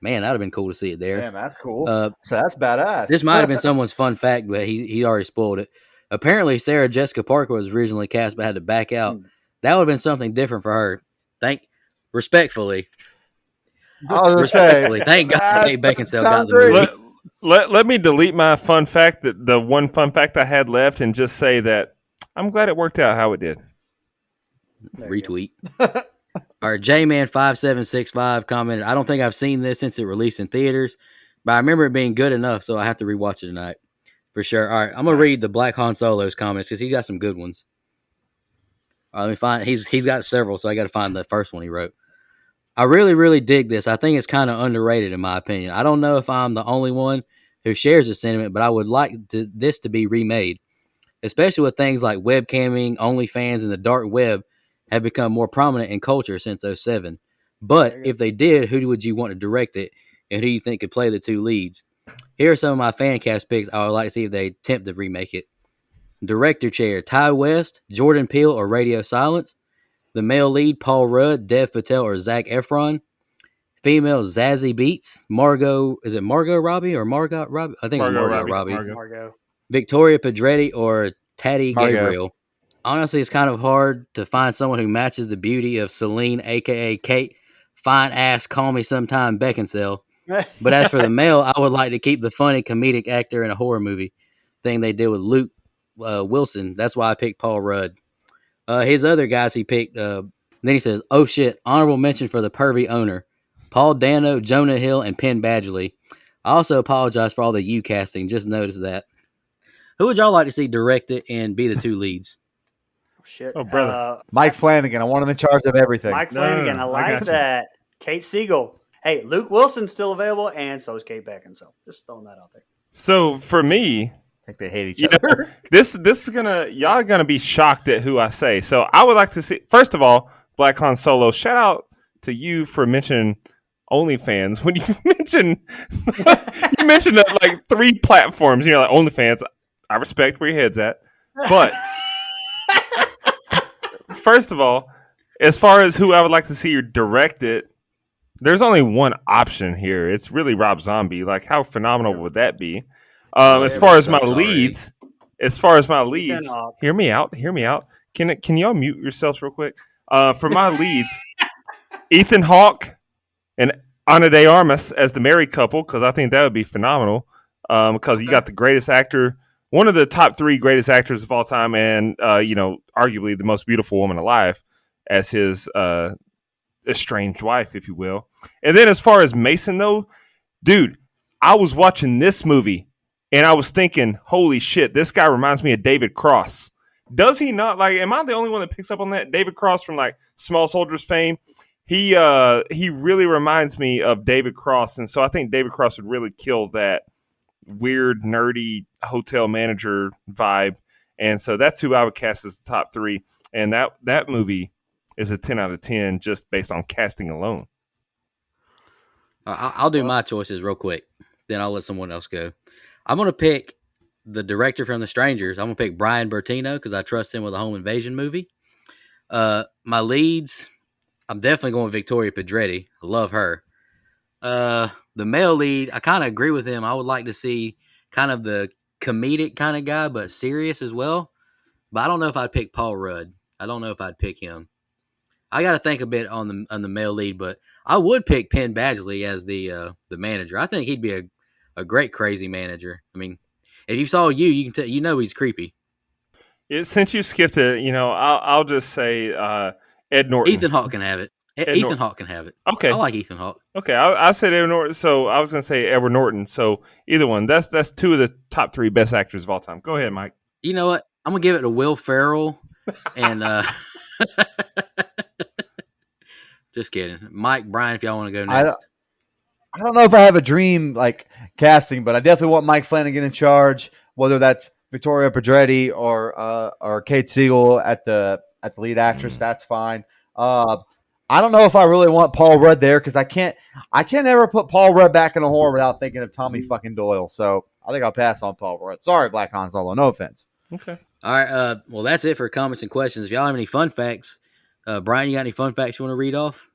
S5: Man, that would have been cool to see it there.
S7: Damn, that's cool. So that's badass.
S5: This might have been someone's fun fact, but he already spoiled it. Apparently, Sarah Jessica Parker was originally cast but had to back out. That would have been something different for her. Respectfully.
S7: I was gonna say,
S5: thank God Kate Beckinsale got the movie.
S8: Let me delete my fun fact, the one fun fact I had left, and just say that I'm glad it worked out how it did.
S5: Retweet. All right, J-Man5765 commented, "I don't think I've seen this since it released in theaters, but I remember it being good enough, so I have to rewatch it tonight. For sure." All right, I'm going to read the Black Han Solo's comments because he got some good ones. All right, let me find, he's got several, so I got to find the first one he wrote. "I really, really dig this. I think it's kind of underrated in my opinion. I don't know if I'm the only one who shares this sentiment, but I would like this to be remade, especially with things like webcamming, OnlyFans, and the dark web have become more prominent in culture since 2007. But if they did, who would you want to direct it, and who do you think could play the two leads? Here are some of my fan cast picks I would like to see if they attempt to remake it. Director chair, Ty West, Jordan Peele, or Radio Silence. The male lead, Paul Rudd, Dev Patel, or Zac Efron. Female, Zazie Beetz, is it Margot Robbie or Margot Robbie? I think it's Margot Robbie.
S6: Margot.
S5: Victoria Pedretti, or Tati
S7: Margot.
S5: Gabriel. Honestly, it's kind of hard to find someone who matches the beauty of Celine, a.k.a. Kate, fine ass, call me sometime Beckinsale. But as for the male, I would like to keep the funny comedic actor in a horror movie thing they did with Luke Wilson. That's why I picked Paul Rudd. His other guys he picked, then he says, oh shit, honorable mention for the pervy owner. Paul Dano, Jonah Hill, and Penn Badgley. I also apologize for all the U casting. Just noticed that. Who would y'all like to see direct it and be the two leads?
S6: Shit.
S8: Oh, brother.
S7: Mike Flanagan. I want him in charge of everything.
S6: Mike Flanagan.
S8: No,
S6: I
S8: I
S6: like
S8: got you.
S6: that. Kate Siegel. Hey, Luke Wilson's still available, and so is Kate Beckinsale. Just throwing that out there.
S8: So for me,
S7: I think they hate each
S8: you
S7: other.
S8: know, this is y'all are gonna be shocked at who I say. So I would like to see, first of all, Black Han Solo, shout out to you for mentioning OnlyFans when you mentioned like 3 platforms. You're like OnlyFans. I respect where your head's at, but first of all, as far as who I would like to see you direct it, there's only one option here. It's really Rob Zombie. Like, how phenomenal would that be? As far as my leads, hear me out. Can y'all mute yourselves real quick? For my leads, Ethan Hawke and Ana de Armas as the married couple, because I think that would be phenomenal. Because you got the greatest actor, one of the top 3 greatest actors of all time, and arguably the most beautiful woman alive as his estranged wife, if you will. And then as far as Mason, though, dude, I was watching this movie and I was thinking, holy shit, this guy reminds me of David Cross. Does he not? Like, am I the only one that picks up on that? David Cross from like Small Soldiers fame. He really reminds me of David Cross, and so I think David Cross would really kill that weird, nerdy hotel manager vibe. And so that's who I would cast as the top 3. And that movie is a 10 out of 10 just based on casting alone.
S5: I'll do my choices real quick. Then I'll let someone else go. I'm going to pick the director from The Strangers. I'm going to pick Brian Bertino because I trust him with a home invasion movie. My leads, I'm definitely going with Victoria Pedretti. I love her. The male lead, I kind of agree with him. I would like to see kind of the comedic kind of guy, but serious as well. But I don't know if I'd pick Paul Rudd. I don't know if I'd pick him. I got to think a bit on the male lead, but I would pick Penn Badgley as the manager. I think he'd be a great crazy manager. I mean, if you saw you can he's creepy.
S8: Since you skipped it, I'll just say Ed Norton.
S5: Ethan Hawke can have it. Ethan Hawke can have it.
S8: Okay,
S5: I like Ethan Hawke.
S8: Okay, I said Edward Norton, so I was going to say Edward Norton. So either one. That's 2 of the top 3 best actors of all time. Go ahead, Mike.
S5: You know what? I'm gonna give it to Will Ferrell and. Just kidding. Mike, Brian, if y'all want to go next.
S7: I don't know if I have a dream like casting, but I definitely want Mike Flanagan in charge, whether that's Victoria Pedretti or Kate Siegel at the lead actress. That's fine. I don't know if I really want Paul Rudd there because I can't ever put Paul Rudd back in a horror without thinking of Tommy fucking Doyle. So I think I'll pass on Paul Rudd. Sorry, Black Han Solo. No offense.
S8: Okay.
S5: All right. Well, that's it for comments and questions. If y'all have any fun facts, Brian, you got any fun facts you want to read off?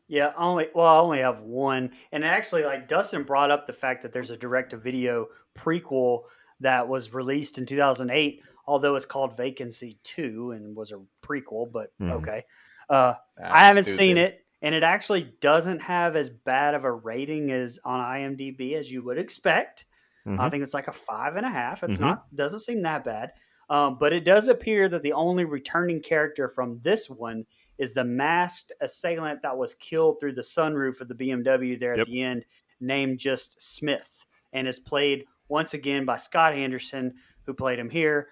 S6: Yeah, I only have one. And actually, like Dustin brought up the fact that there's a direct-to-video prequel that was released in 2008, although it's called Vacancy 2 and was a prequel, but okay. I haven't seen it, and it actually doesn't have as bad of a rating as on IMDb as you would expect. I think it's like a 5.5. It's doesn't seem that bad. But it does appear that the only returning character from this one is the masked assailant that was killed through the sunroof of the BMW there at the end, named just Smith, and is played once again by Scott Anderson, who played him here.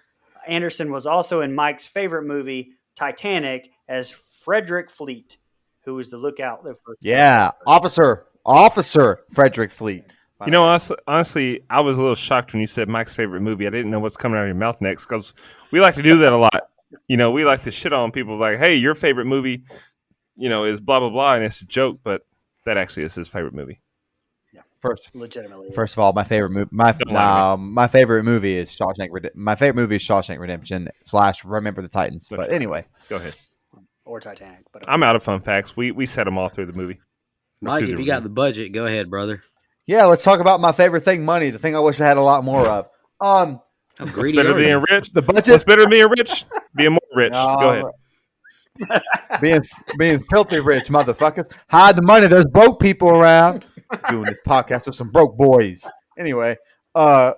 S6: Anderson was also in Mike's favorite movie, Titanic, as Frederick Fleet, who was the lookout for.
S7: Yeah, Officer Frederick Fleet.
S8: Honestly, I was a little shocked when you said Mike's favorite movie. I didn't know what's coming out of your mouth next because we like to do that a lot. We like to shit on people like, hey, your favorite movie, is blah, blah, blah. And it's a joke, but that actually is his favorite movie.
S6: Yeah.
S7: First of all, my favorite movie, my favorite movie is Shawshank Redemption / Remember the Titans. But anyway,
S8: go ahead.
S6: Or Titanic. But
S8: I'm out of fun facts. We said them all through the movie.
S5: Mike, if you got the budget, go ahead, brother.
S7: Yeah, let's talk about my favorite thing, money. The thing I wish I had a lot more of.
S8: What's better than being rich?
S7: The budget.
S8: What's better than being rich? Being more rich. Go
S7: ahead. Being filthy rich, motherfuckers. Hide the money. There's broke people around. Doing this podcast with some broke boys. Anyway, the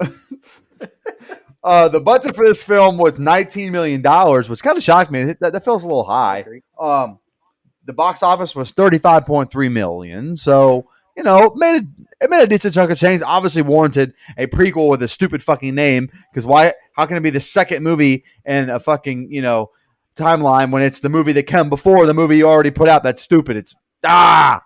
S7: budget for this film was $19 million, which kind of shocked me. That feels a little high. The box office was $35.3 million. So, it made a decent chunk of change. Obviously warranted a prequel with a stupid fucking name. Because how can it be the second movie in a fucking, timeline when it's the movie that came before the movie you already put out? That's stupid.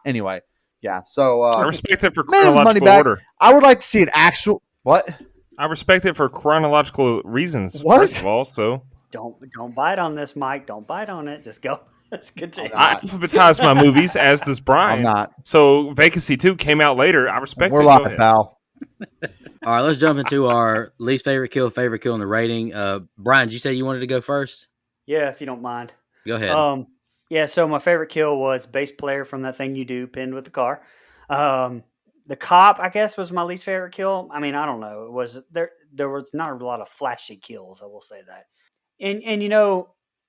S7: Anyway. Yeah. So
S8: I respect it for chronological order.
S7: I would like to see an actual what?
S8: I respect it for chronological reasons,
S7: what?
S8: first of all. So
S6: don't bite on this, Mike. Don't bite on it. Just go. Let's continue.
S8: I alphabetize my movies, as does Brian.
S7: I'm not.
S8: So Vacancy 2 came out later. I respect
S7: We're
S8: it. Go
S7: live,
S8: ahead.
S7: pal.
S5: All right, let's jump into our least favorite kill, and the rating. Brian, did you say you wanted to go first?
S6: Yeah, if you don't mind.
S5: Go ahead.
S6: Yeah, so my favorite kill was bass player from That Thing You Do, pinned with the car. The cop, I guess, was my least favorite kill. I mean, I don't know. It was there was not a lot of flashy kills, I will say that. And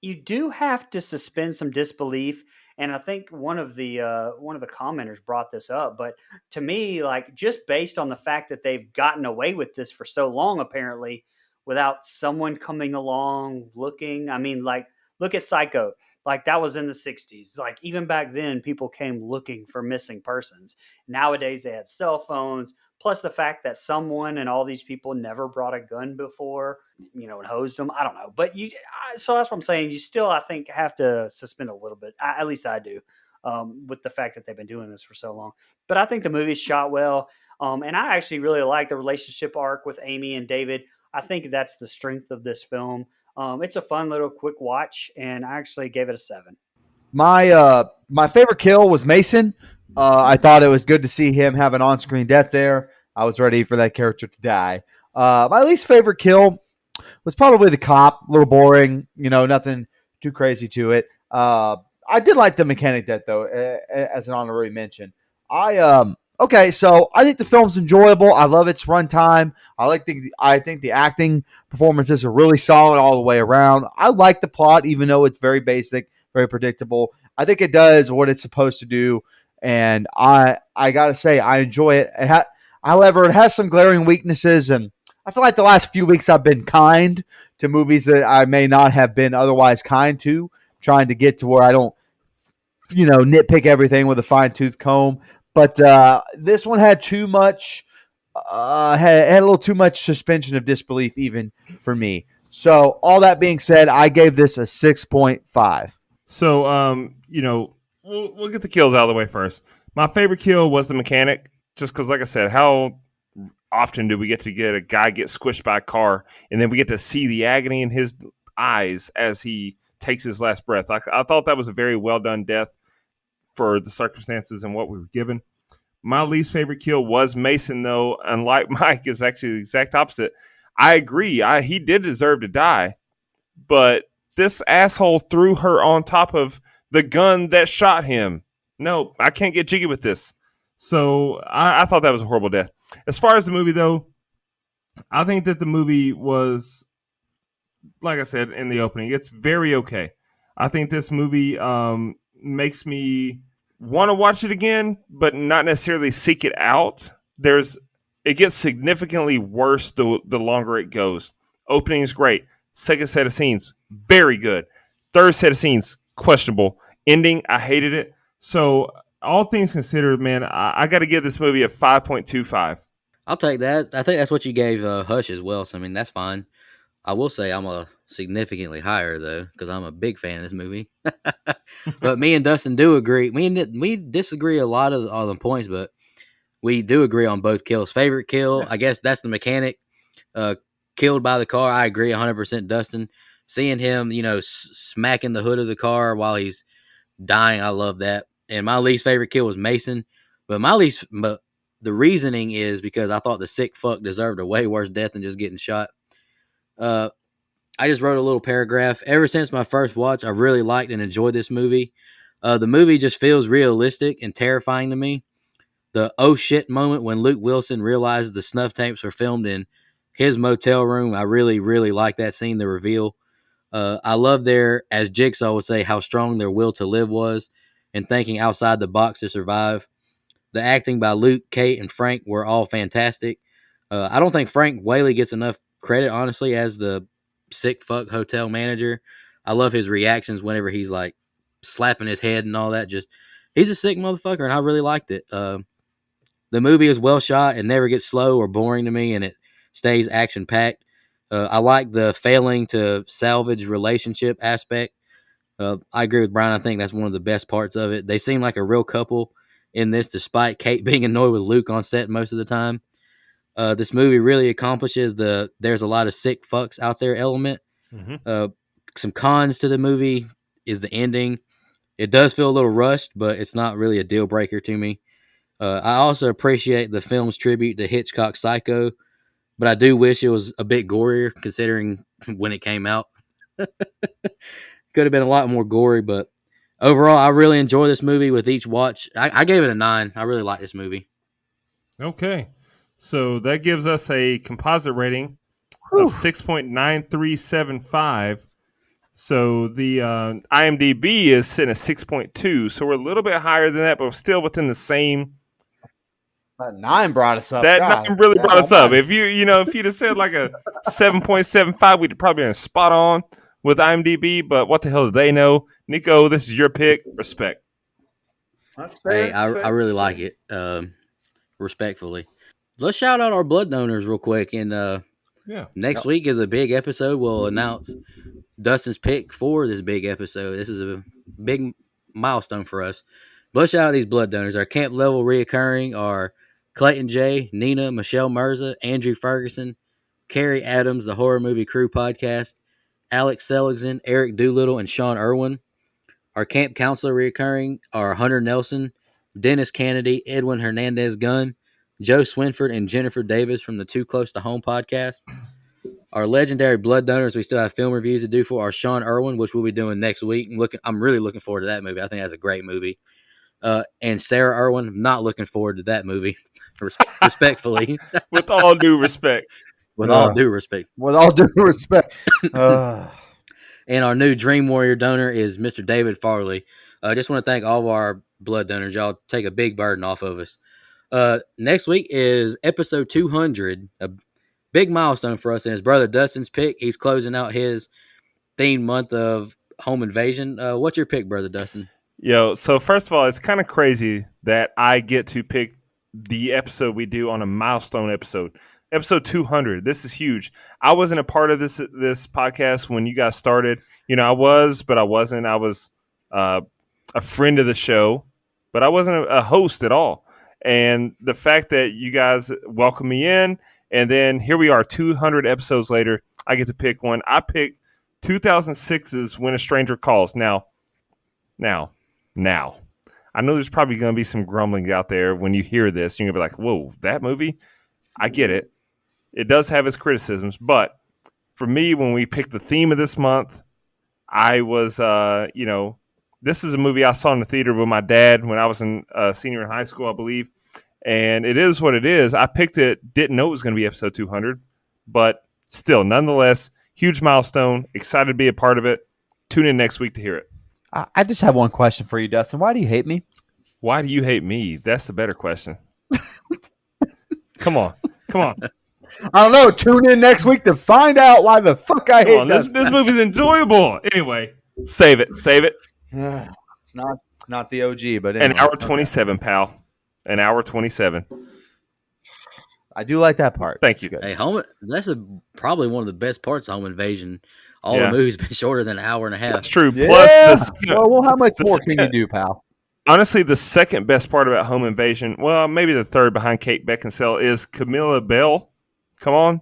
S6: you do have to suspend some disbelief. And I think one of the commenters brought this up, but to me, like, just based on the fact that they've gotten away with this for so long, apparently, without someone coming along looking. I mean, like, look at Psycho. Like, that was in the 60s. Like, even back then, people came looking for missing persons. Nowadays, they had cell phones, plus the fact that someone and all these people never brought a gun before, and hosed them. I don't know. But so that's what I'm saying. You still, I think, have to suspend a little bit. At least I do, with the fact that they've been doing this for so long. But I think the movie's shot well. And I actually really like the relationship arc with Amy and David. I think that's the strength of this film. It's a fun little quick watch, and I actually gave it a 7.
S7: My favorite kill was Mason. I thought it was good to see him have an on-screen death there. I was ready for that character to die. My least favorite kill was probably the cop. A little boring, nothing too crazy to it. I did like the mechanic death though, as an honorary mention. Okay, so I think the film's enjoyable. I love its runtime. I think the acting performances are really solid all the way around. I like the plot, even though it's very basic, very predictable. I think it does what it's supposed to do, and I gotta say I enjoy it. However, it has some glaring weaknesses, and I feel like the last few weeks I've been kind to movies that I may not have been otherwise kind to, trying to get to where I don't, nitpick everything with a fine-tooth comb. But this one had too much, had a little too much suspension of disbelief even for me. So all that being said, I gave this a 6.5.
S8: So, we'll get the kills out of the way first. My favorite kill was the mechanic, just because, like I said, how often do we get a guy get squished by a car, and then we get to see the agony in his eyes as he takes his last breath. I thought that was a very well done death for the circumstances and what we were given. My least favorite kill was Mason, though. Unlike Mike, is actually the exact opposite. I agree. He did deserve to die, but this asshole threw her on top of the gun that shot him. No, I can't get jiggy with this. So I thought that was a horrible death. As far as the movie, though, I think that the movie was, like I said in the opening, it's very okay. I think this movie makes me want to watch it again, but not necessarily seek it out. It gets significantly worse the longer it goes. Opening is great. Second set of scenes, very good. Third set of scenes, questionable. Ending, I hated it. So all things considered, man, I got to give this movie a 5.25.
S5: I'll take that. I think that's what you gave Hush as well. So, I mean, that's fine. I will say I'm a significantly higher, though, because I'm a big fan of this movie. But me and Dustin do agree. We disagree a lot of all the points, but we do agree on both kills. Favorite kill, I guess that's the mechanic. Killed by the car, I agree 100%, Dustin. Seeing him, smacking the hood of the car while he's dying, I love that. And my least favorite kill was Mason. But the reasoning is because I thought the sick fuck deserved a way worse death than just getting shot. I just wrote a little paragraph. Ever since my first watch, I really liked and enjoyed this movie. The movie just feels realistic and terrifying to me. The oh shit moment when Luke Wilson realizes the snuff tapes were filmed in his motel room, I really, really like that scene, the reveal. I love as Jigsaw would say, how strong their will to live was and thinking outside the box to survive. The acting by Luke, Kate, and Frank were all fantastic. I don't think Frank Whaley gets enough credit, honestly, as the sick fuck hotel manager. I love his reactions whenever he's like slapping his head and all that. He's a sick motherfucker, and I really liked it. The movie is well shot and never gets slow or boring to me, and it stays action packed. I like the failing to salvage relationship aspect. I agree with Brian. I think that's one of the best parts of it. They seem like a real couple in this, despite Kate being annoyed with Luke on set most of the time. This movie really accomplishes there's a lot of sick fucks out there element.
S8: Mm-hmm.
S5: Some cons to the movie is the ending. It does feel a little rushed, but it's not really a deal breaker to me. I also appreciate the film's tribute to Hitchcock's Psycho, but I do wish it was a bit gorier considering when it came out. Could have been a lot more gory, but overall, I really enjoy this movie with each watch. I gave it a 9. I really like this movie.
S8: Okay. So that gives us a composite rating of 6.9375. So the IMDb is sitting at 6.2. So we're a little bit higher than that, but we're still within the same.
S7: That 9 brought us up.
S8: That
S7: God,
S8: 9 really brought us up.
S7: almighty.
S8: If you'd have said like a 7.75, we'd probably been spot on with IMDb. But what the hell do they know? Nico, this is your pick. Respect.
S7: That's fair.
S5: Hey,
S7: That's fair.
S5: I really like it. Respectfully, let's shout out our blood donors real quick. And next week is a big episode. We'll announce Dustin's pick for this big episode. This is a big milestone for us. But let's shout out these blood donors. Our camp level reoccurring are Clayton J, Nina, Michelle Mirza, Andrew Ferguson, Carrie Adams, the Horror Movie Crew podcast, Alex Seligson, Eric Doolittle, and Sean Irwin. Our camp counselor reoccurring are Hunter Nelson, Dennis Kennedy, Edwin Hernandez Gunn, Joe Swinford, and Jennifer Davis from the Too Close to Home podcast. Our legendary blood donors, we still have film reviews to do for, are Sean Irwin, which we'll be doing next week. I'm really looking forward to that movie. I think that's a great movie. And Sarah Irwin, I'm not looking forward to that movie, respectfully.
S8: With all due respect.
S5: With all due respect.
S7: With all due respect.
S5: And our new Dream Warrior donor is Mr. David Farley. I just want to thank all of our blood donors. Y'all take a big burden off of us. Next week is episode 200, a big milestone for us and his brother Dustin's pick. He's closing out his themed month of home invasion. What's your pick, brother Dustin?
S8: Yo, so first of all, it's kind of crazy that I get to pick the episode we do on a milestone episode. Episode 200. This is huge. I wasn't a part of this podcast when you guys started. I was, but I wasn't. I was a friend of the show, but I wasn't a host at all. And the fact that you guys welcomed me in, and then here we are 200 episodes later, I get to pick one. I picked 2006's When a Stranger Calls. Now, I know there's probably going to be some grumbling out there when you hear this. You're going to be like, whoa, that movie? I get it. It does have its criticisms, but for me, when we picked the theme of this month, I was, this is a movie I saw in the theater with my dad when I was in senior in high school, I believe, and it is what it is. I picked it, didn't know it was going to be episode 200, but still, nonetheless, huge milestone. Excited to be a part of it. Tune in next week to hear it.
S7: I just have one question for you, Dustin. Why do you hate me?
S8: Why do you hate me? That's the better question. Come on.
S7: I don't know. Tune in next week to find out why the fuck I hate
S8: this movie's enjoyable. Anyway, save it.
S7: It's not the OG, but anyway.
S8: An hour 27, pal. An hour 27.
S7: I do like that part.
S8: Thank you.
S7: Good.
S5: Hey, that's probably one of the best parts of Home Invasion. All the movies been shorter than an hour and a half.
S8: That's true.
S7: Yeah.
S8: Plus,
S7: well, how much more can you do, pal?
S8: Honestly, the second best part about Home Invasion, well, maybe the third behind Kate Beckinsale, is Camilla Bell. Come on.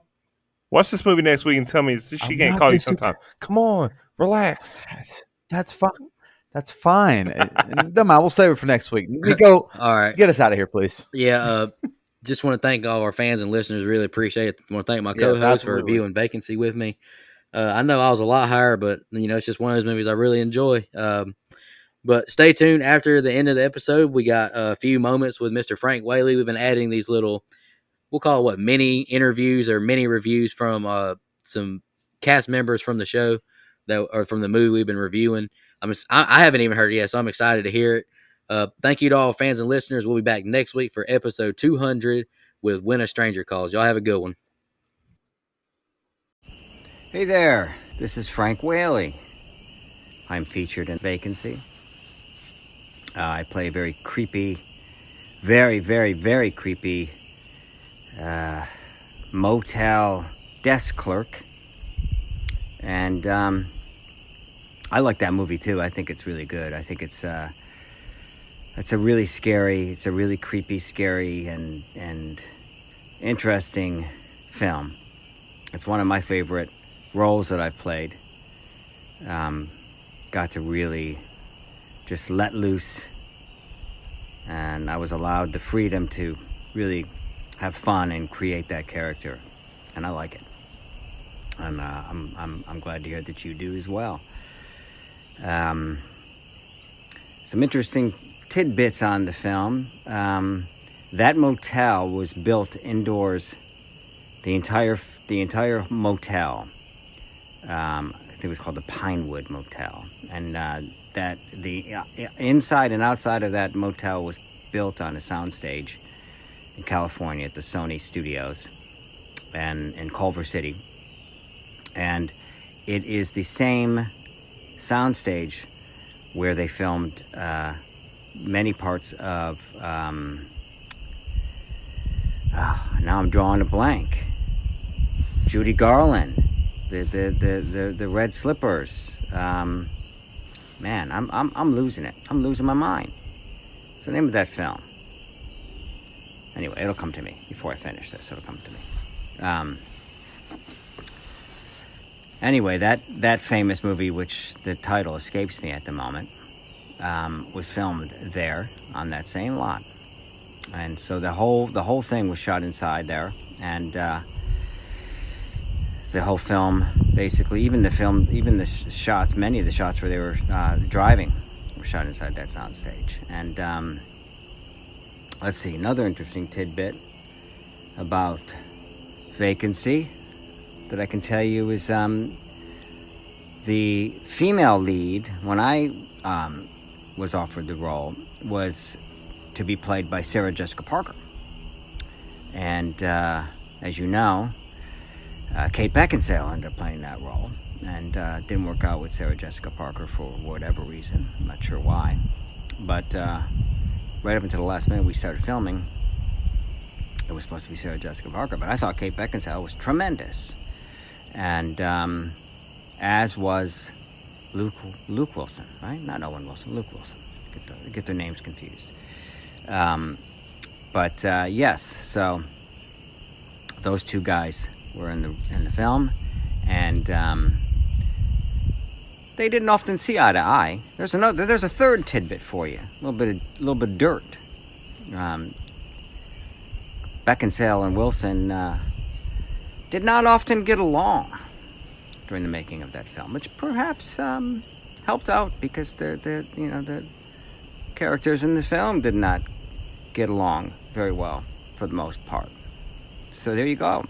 S8: Watch this movie next week and tell me she can't call you sometime. Come on. Relax.
S7: That's fine. That's fine. Don't mind. We'll save it for next week. Nico,
S5: all right.
S7: Get us out of here, please.
S5: Yeah. Just want to thank all our fans and listeners. Really appreciate it. I want to thank my co-host for reviewing Vacancy with me. I know I was a lot higher, but it's just one of those movies I really enjoy. But stay tuned after the end of the episode. We got a few moments with Mr. Frank Whaley. We've been adding these little, we'll call it mini interviews or mini reviews from some cast members from the show or from the movie we've been reviewing. I haven't even heard it yet, so I'm excited to hear it. Thank you to all fans and listeners. We'll be back next week for episode 200 with When a Stranger Calls. Y'all have a good one.
S1: Hey there, this is Frank Whaley. I'm featured in Vacancy. I play a very creepy, very, very, very creepy motel desk clerk. And I like that movie too. I think it's really good. I think it's a really scary, it's a really creepy, scary, and interesting film. It's one of my favorite roles that I've played. Got to really just let loose, and I was allowed the freedom to really have fun and create that character, and I like it. And I'm glad to hear that you do as well. Some interesting tidbits on the film. That motel was built indoors. The entire motel. I think it was called the Pinewood Motel, and that the inside and outside of that motel was built on a soundstage in California at the Sony Studios, and in Culver City. And it is the same soundstage where they filmed many parts of. Now I'm drawing a blank. Judy Garland, the Red Slippers. Man, I'm losing it. I'm losing my mind. What's the name of that film? Anyway, it'll come to me before I finish this. It'll come to me. Anyway, that famous movie, which the title escapes me at the moment, was filmed there on that same lot, and so the whole thing was shot inside there, and the whole film, basically, even the shots, many of the shots where they were driving, were shot inside that soundstage. And let's see, another interesting tidbit about Vacancy that I can tell you is the female lead, when I was offered the role, was to be played by Sarah Jessica Parker. And as you know, Kate Beckinsale ended up playing that role, and didn't work out with Sarah Jessica Parker for whatever reason. I'm not sure why. But right up until the last minute we started filming, it was supposed to be Sarah Jessica Parker, but I thought Kate Beckinsale was tremendous. And as was Luke Wilson, right? Not Owen Wilson, Luke Wilson. Get their names confused. But yes, so those two guys were in the film, and they didn't often see eye to eye. There's a third tidbit for you, a little bit of dirt. Beckinsale and Wilson did not often get along during the making of that film, which perhaps helped out, because the characters in the film did not get along very well for the most part. So there you go.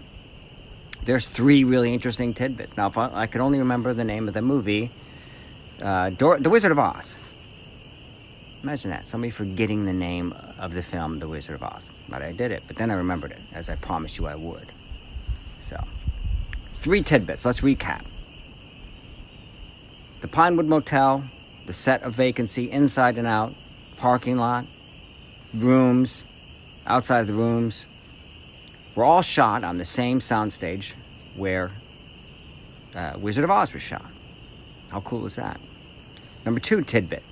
S1: There's three really interesting tidbits. Now, if I could only remember the name of the movie, The Wizard of Oz. Imagine that, somebody forgetting the name of the film, The Wizard of Oz. But I did it, but then I remembered it, as I promised you I would. So, three tidbits. Let's recap. The Pinewood Motel, the set of Vacancy, inside and out, parking lot, rooms, outside of the rooms, were all shot on the same soundstage where Wizard of Oz was shot. How cool is that? Number two tidbit.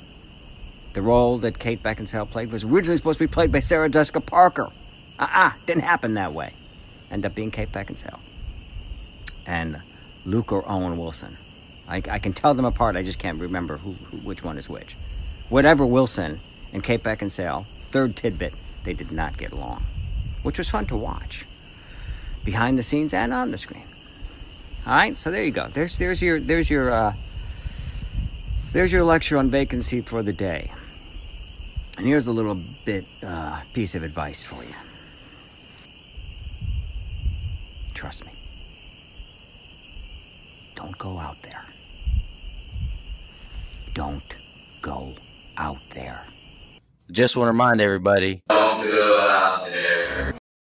S1: The role that Kate Beckinsale played was originally supposed to be played by Sarah Jessica Parker. Didn't happen that way. Ended up being Kate Beckinsale. And Luke or Owen Wilson. I can tell them apart, I just can't remember which one is which. Whatever Wilson and Kate Beckinsale, third tidbit, they did not get along. Which was fun to watch. Behind the scenes and on the screen. Alright, so there you go. There's your lecture on Vacancy for the day. And here's a little bit piece of advice for you. Trust me. Don't go out there. Don't go out there.
S5: Just want to remind everybody.